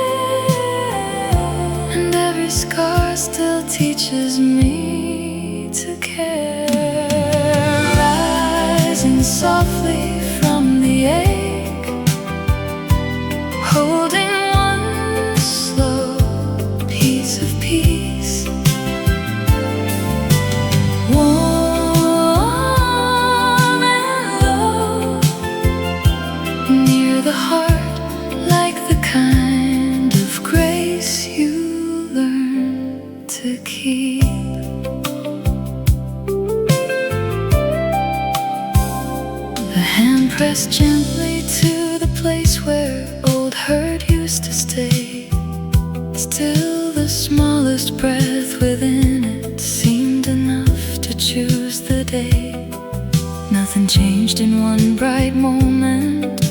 And every scar still teaches me to care. Rising softly from the ache, holding one slow piece of peace. Warm and low, near the heart, like the kind of grace you learn to keep. The hand pressed gently to the place where old hurt used to stay. Still the smallest breath within it seemed enough to choose the day. Nothing changed in one bright moment,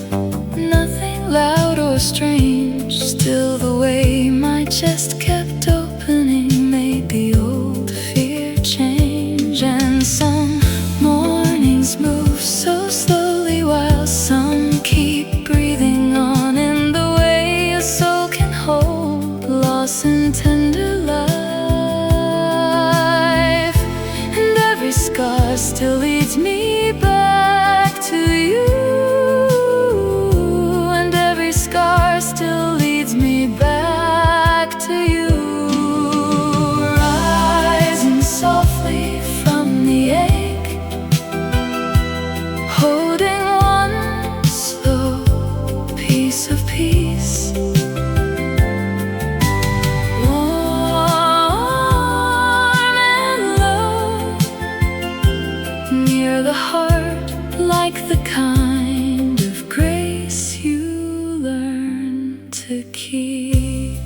nothing loud or strange. Still the way my chest kept opening made the old fear change. And some mornings move so slowly, while some keep breathing on in the way a soul can hold, lost in tender life. And every scar still leads me back to you. And every scar still leads me back to you. Rising softly from the ache, holding one slow piece of peace. Warm and low, near the heart, like the kind of grace you learn to keep.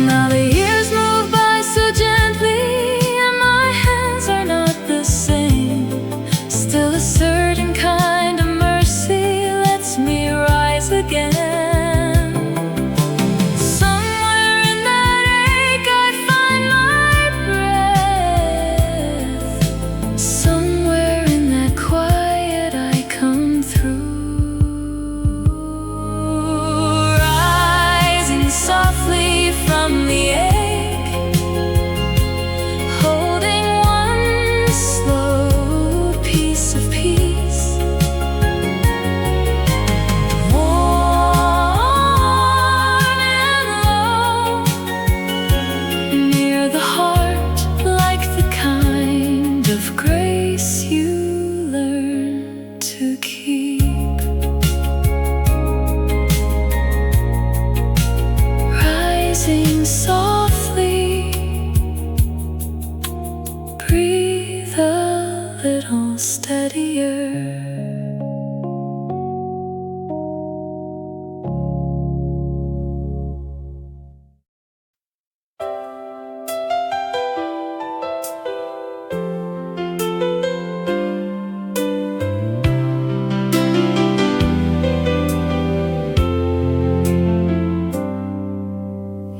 Now the years move by so gently, and my hands are not the same. Still a certain kind of mercy lets me rise again. Somewhere in that ache I find my breath. Somewhere in that quiet I come through. Rising softly from the ache, holding one slow piece of peace. Warm and low, near the heart, like the kind of grace you learn to keep. Rising softly, breathe a little steadier.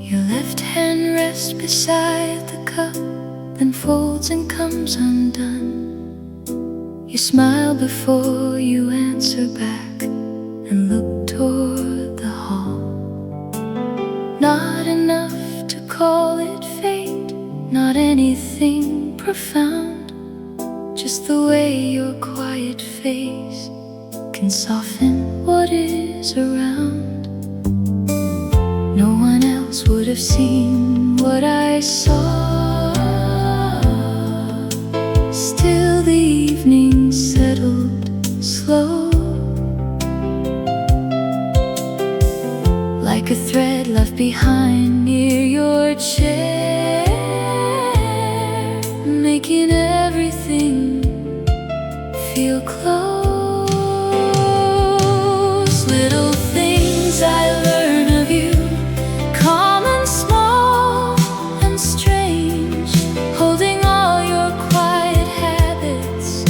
Your left hand rests beside the cup, then folds and comes undone. You smile before you answer back and look toward the hall. Not enough to call it fate, not anything profound, just the way your quiet face can soften what is around. No one else would have seen what I saw. Still the evening settled slow, like a thread left behind near your chair, making everything feel close. Little things I learn of you, common, small, and strange, holding all your quiet habits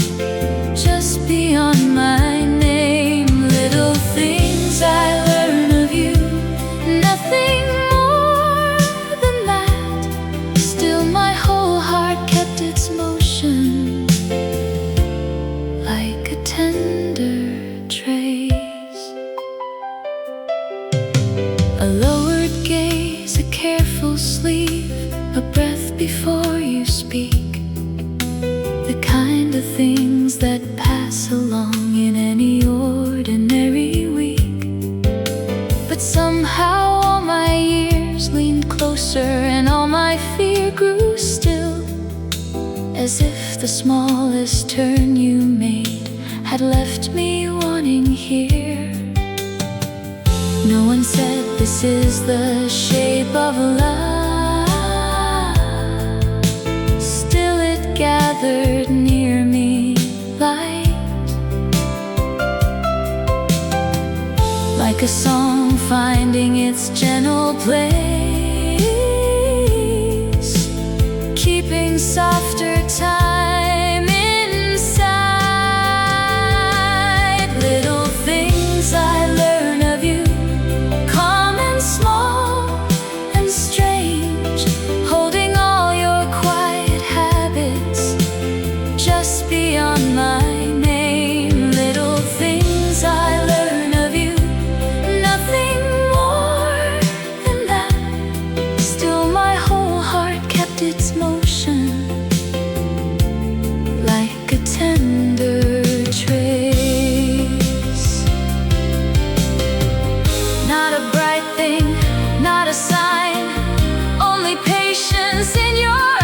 just beyond my name. Little things I learn of you, nothing more than that. Still my whole heart kept its motion, like a tender trace. A lowered gaze, a careful sleep, a breath before you speak, the kind of things that pass along in any ordinary week. But somehow all my years leaned closer and all my fear grew still, as if the smallest turn you made had left me wanting here. No one said this is the shape of love, still it gathered near me like a song finding its gentle place, keeping softer time inside. Little things I learn of you, common, small, and strange, holding all your quiet habits just beyond my name. Little things I learn of you, nothing more than that. Still my whole heart kept its motion, like a tender trace. Not a bright thing, not a sign, only patience in your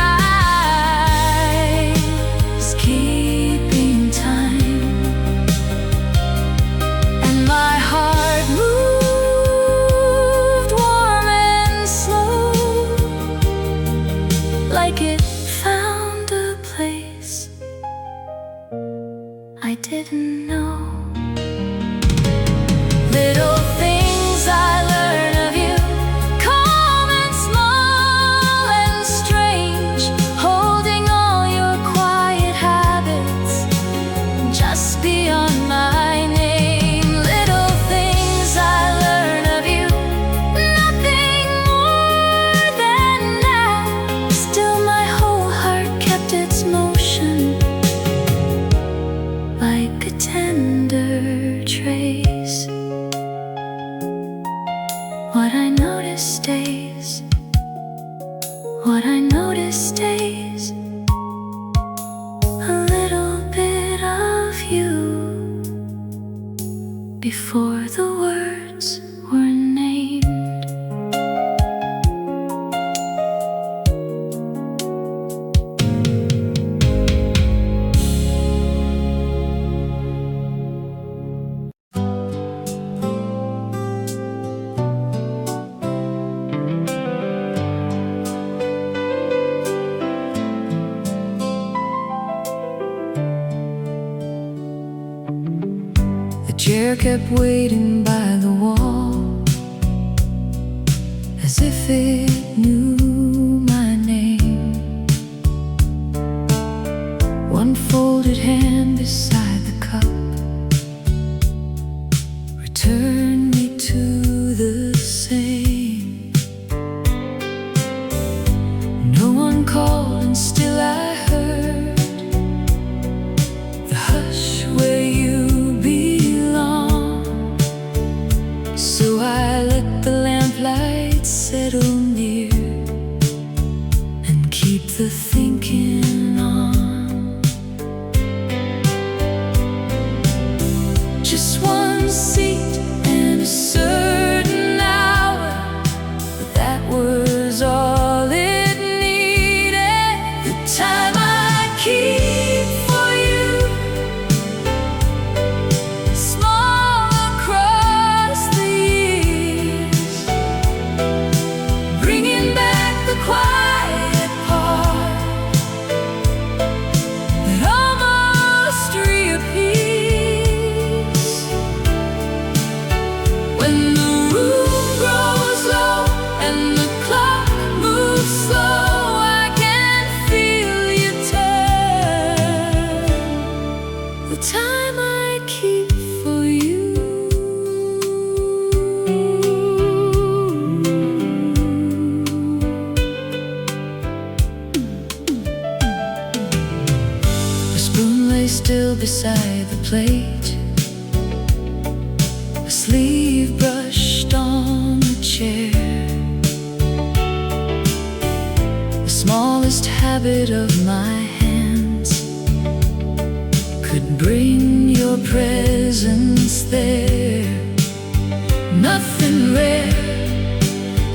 eyes, keeping time. And my heart moved warm and slow, like it found a place I didn't know. Little things I learn of you, common, small, and strange, holding all your quiet habits just beyond my name. Little things I learn of you, nothing more than that. Still my whole heart kept its motion, like a tender trace. What I notice stays, what I notice stays. A little bit of you before the words were named. The chair kept waiting by the wall, as if it knew my name. One folded hand beside the cup returned me to the same. No one called and still I heard the hush where you belong. So I let the lamplight settle near and keep the thinking on. the time I keep for you. The spoon lay still beside the plate, a sleeve brushed on the chair. The smallest habit of my hands could bring your presence there. Nothing rare,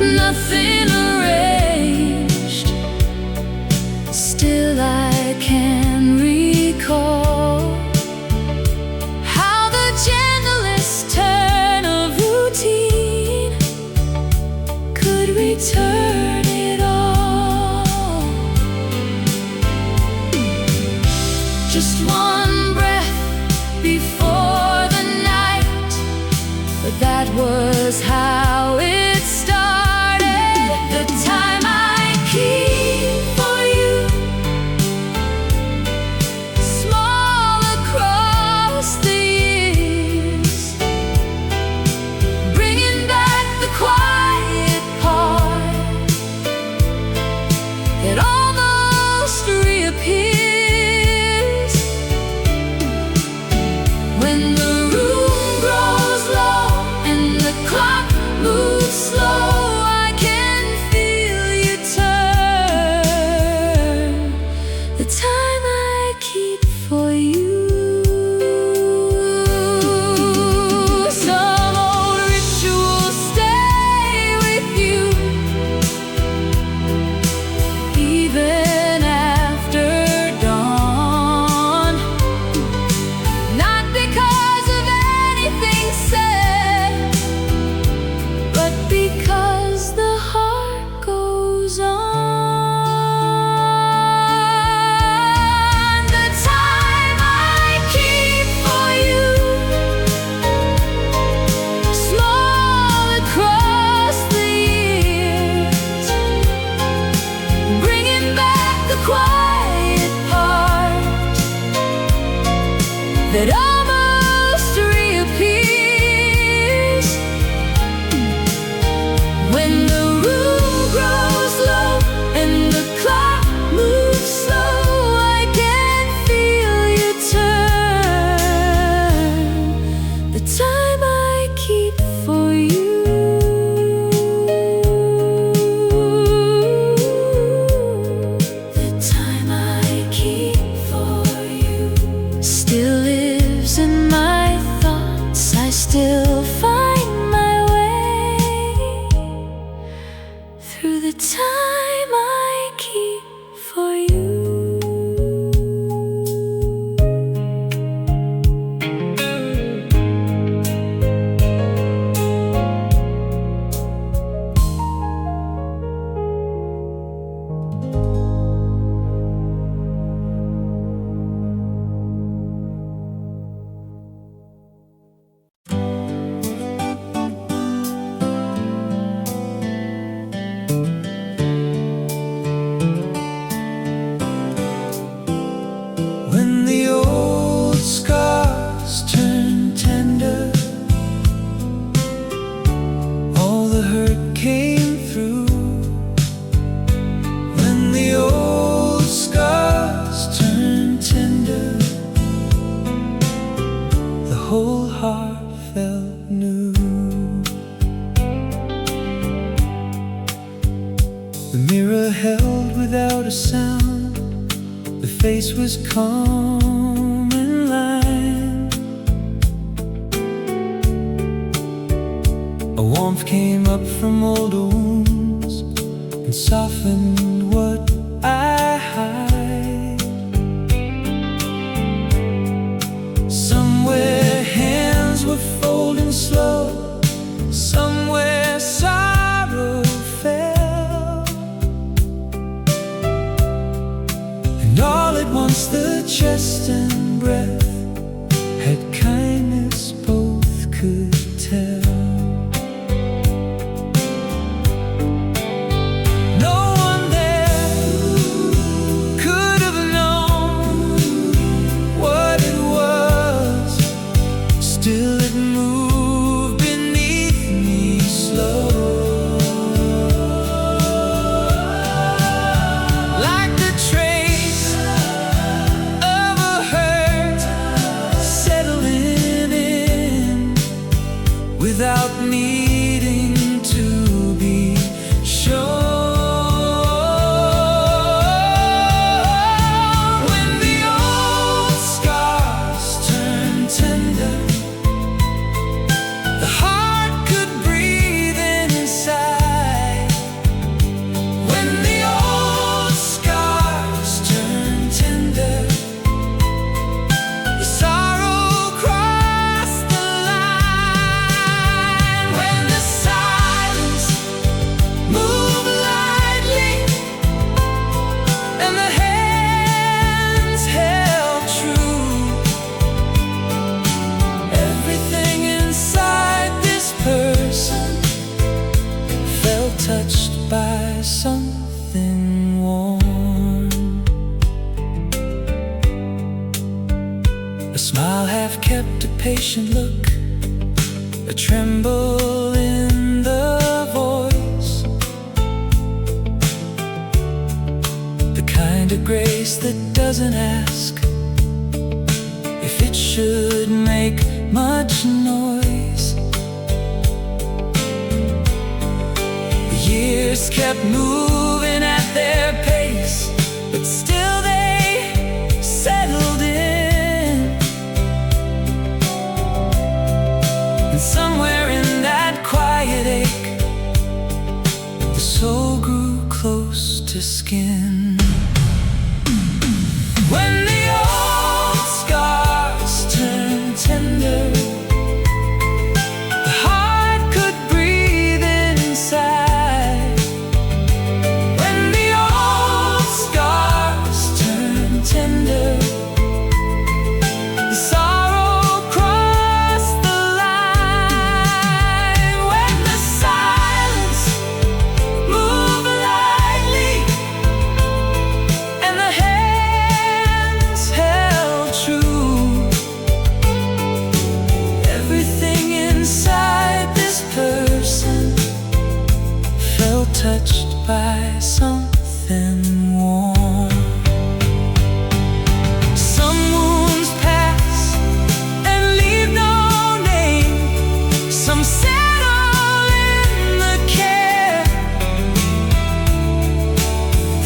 nothing arranged, still I can recall how the gentlest turn of routine could return it all. Just one breath before the night, but that was how it started. The time I keep for you, small across the years, bringing back the quiet part that almost reappears when the room grows low and the clock moves slow. I can feel you turn, the time I keep for you. Some old rituals stay with you even after dawn, not because of anything said, but because the heart goes on. The time I keep for you, small across the years, bringing back the quiet part that almost reappears when the room grows low and the clock moves slow. I can feel you turn, the time I keep for you. The time I keep for you still lives in my thoughts. I still find my way through the time I keep for you. When the old scars turn tender, all the hurt came through. When the old scars turn tender, the whole heart felt new. The mirror held without a sound, the face was calm and lined. A warmth came up from old wounds and softened what I hide. Somewhere hands were folding slow, somewhere sorrow fell, and all at once the chest and breath had kindness both could tell. No one there smile half kept, a patient look, a tremble in the voice, the kind of grace that doesn't ask if it should make much noise. The years kept moving at their pace, but still they settled in. And somewhere in that quiet ache, the soul grew close to skin. When the old scars turned tender, the heart could breathe inside. When the old scars turned tender, the sorrow crossed the line. When the silence moved lightly and the hands held true, everything inside this person felt touched by something warm. Some wounds pass and leave no name, some settle in the care.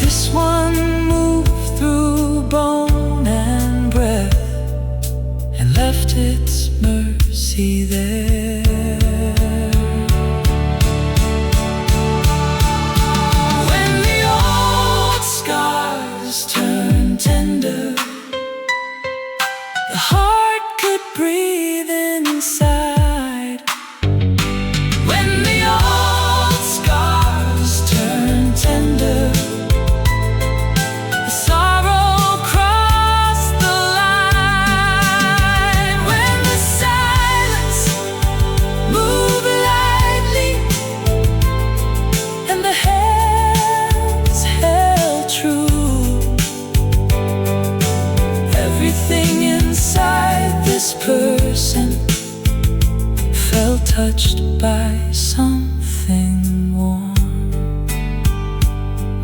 This one moved through bone and breath and left its mercy there. When the old scars turned tender, the heart could breathe inside. When the old scars turned tender, the sorrow crossed the line. When the silence moved lightly and the hands held true, everything inside this person felt touched by something warm.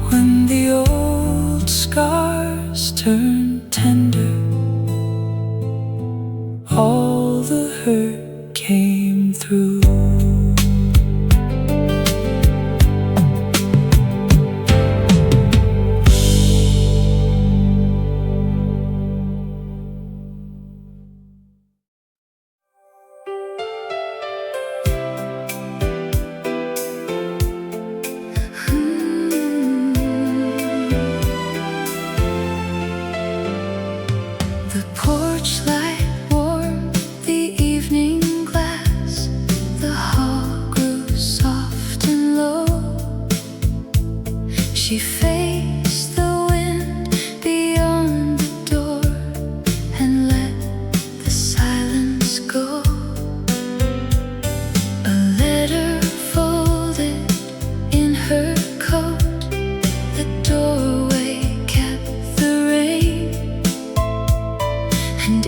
When the old scars turned tender, all the hurt came through. The porch light warmed the evening glass. The hall grew soft and low. She faced the wind beyond the door and let the silence go. A letter folded in her coat, the doorway kept the rain. And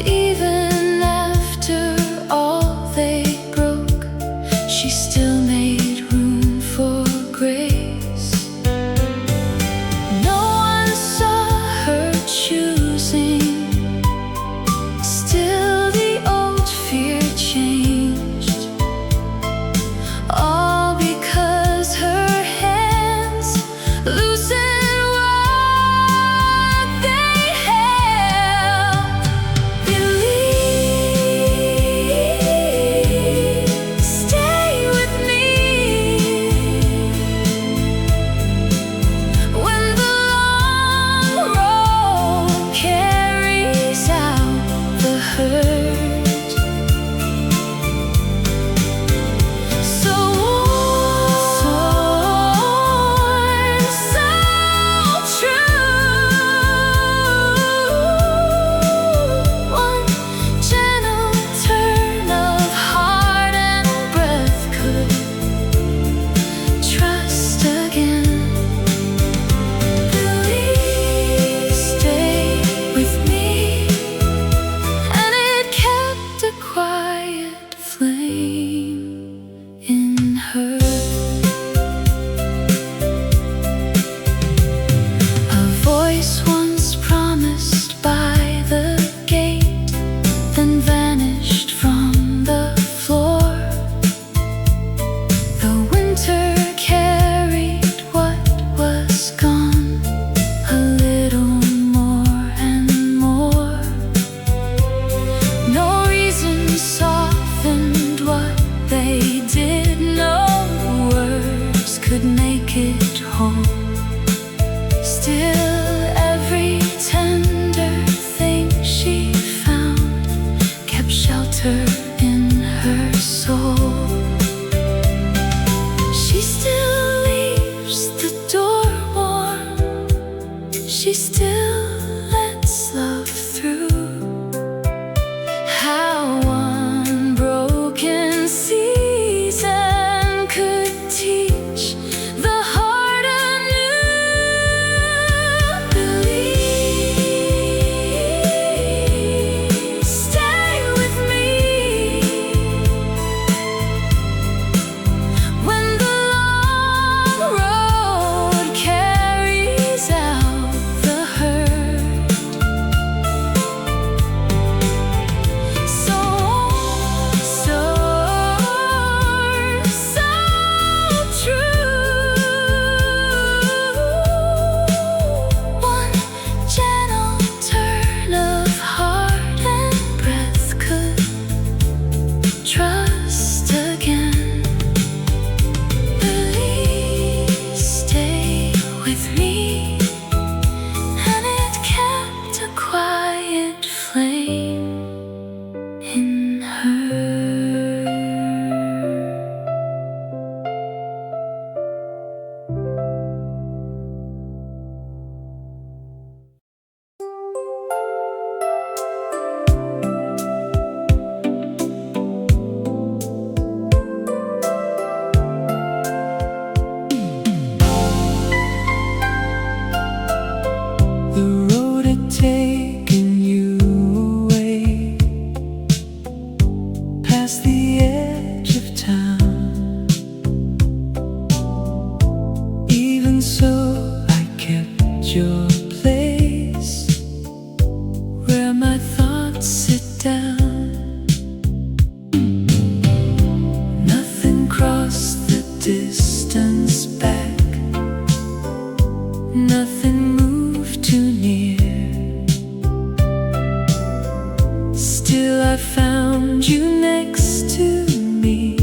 till I found you next to me.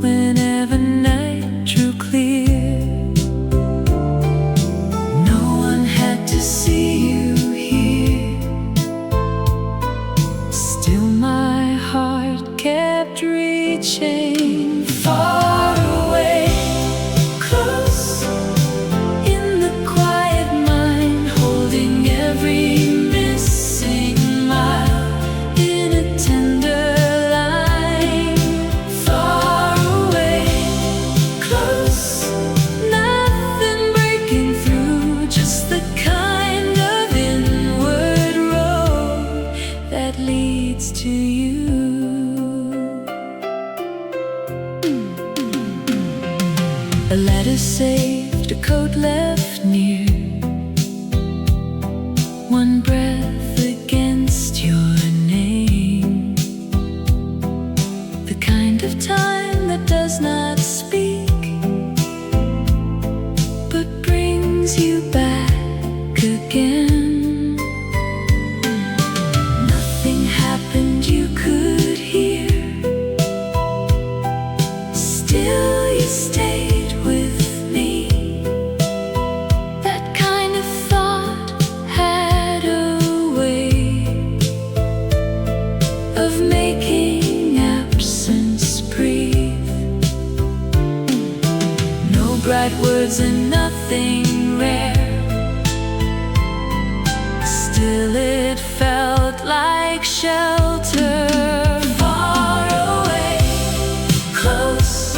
Whenever night drew clear, no one had to see you here. Still my heart kept reaching far away, close in the quiet mind, holding every missing mile in a tender line. Far away, close, nothing breaking through, just the kind of inward road that leads to you. A letter saved, a coat left near, one breath against your name. The kind of time that does not speak, but brings you back again. Nothing happened you could hear, still you stayed with me. That kind of thought had a way of making absence breathe. No bright words and nothing rare, still it felt like shelter. Far away, close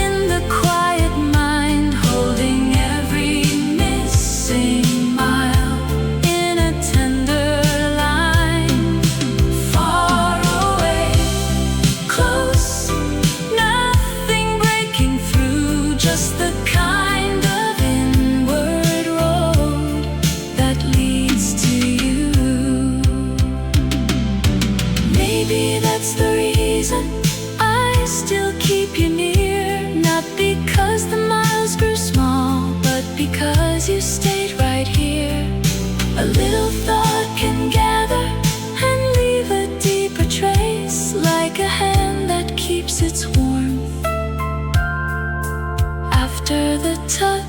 in the quiet mind, holding every missing mile in a tender line. Far away, close, nothing breaking through, just the kind of inward road that leads to you. Maybe that's the reason I still keep you near, not because the miles grew small, but because you stayed right here. A little thought can gather and leave a deeper trace, like a hand that keeps its warmth after the touch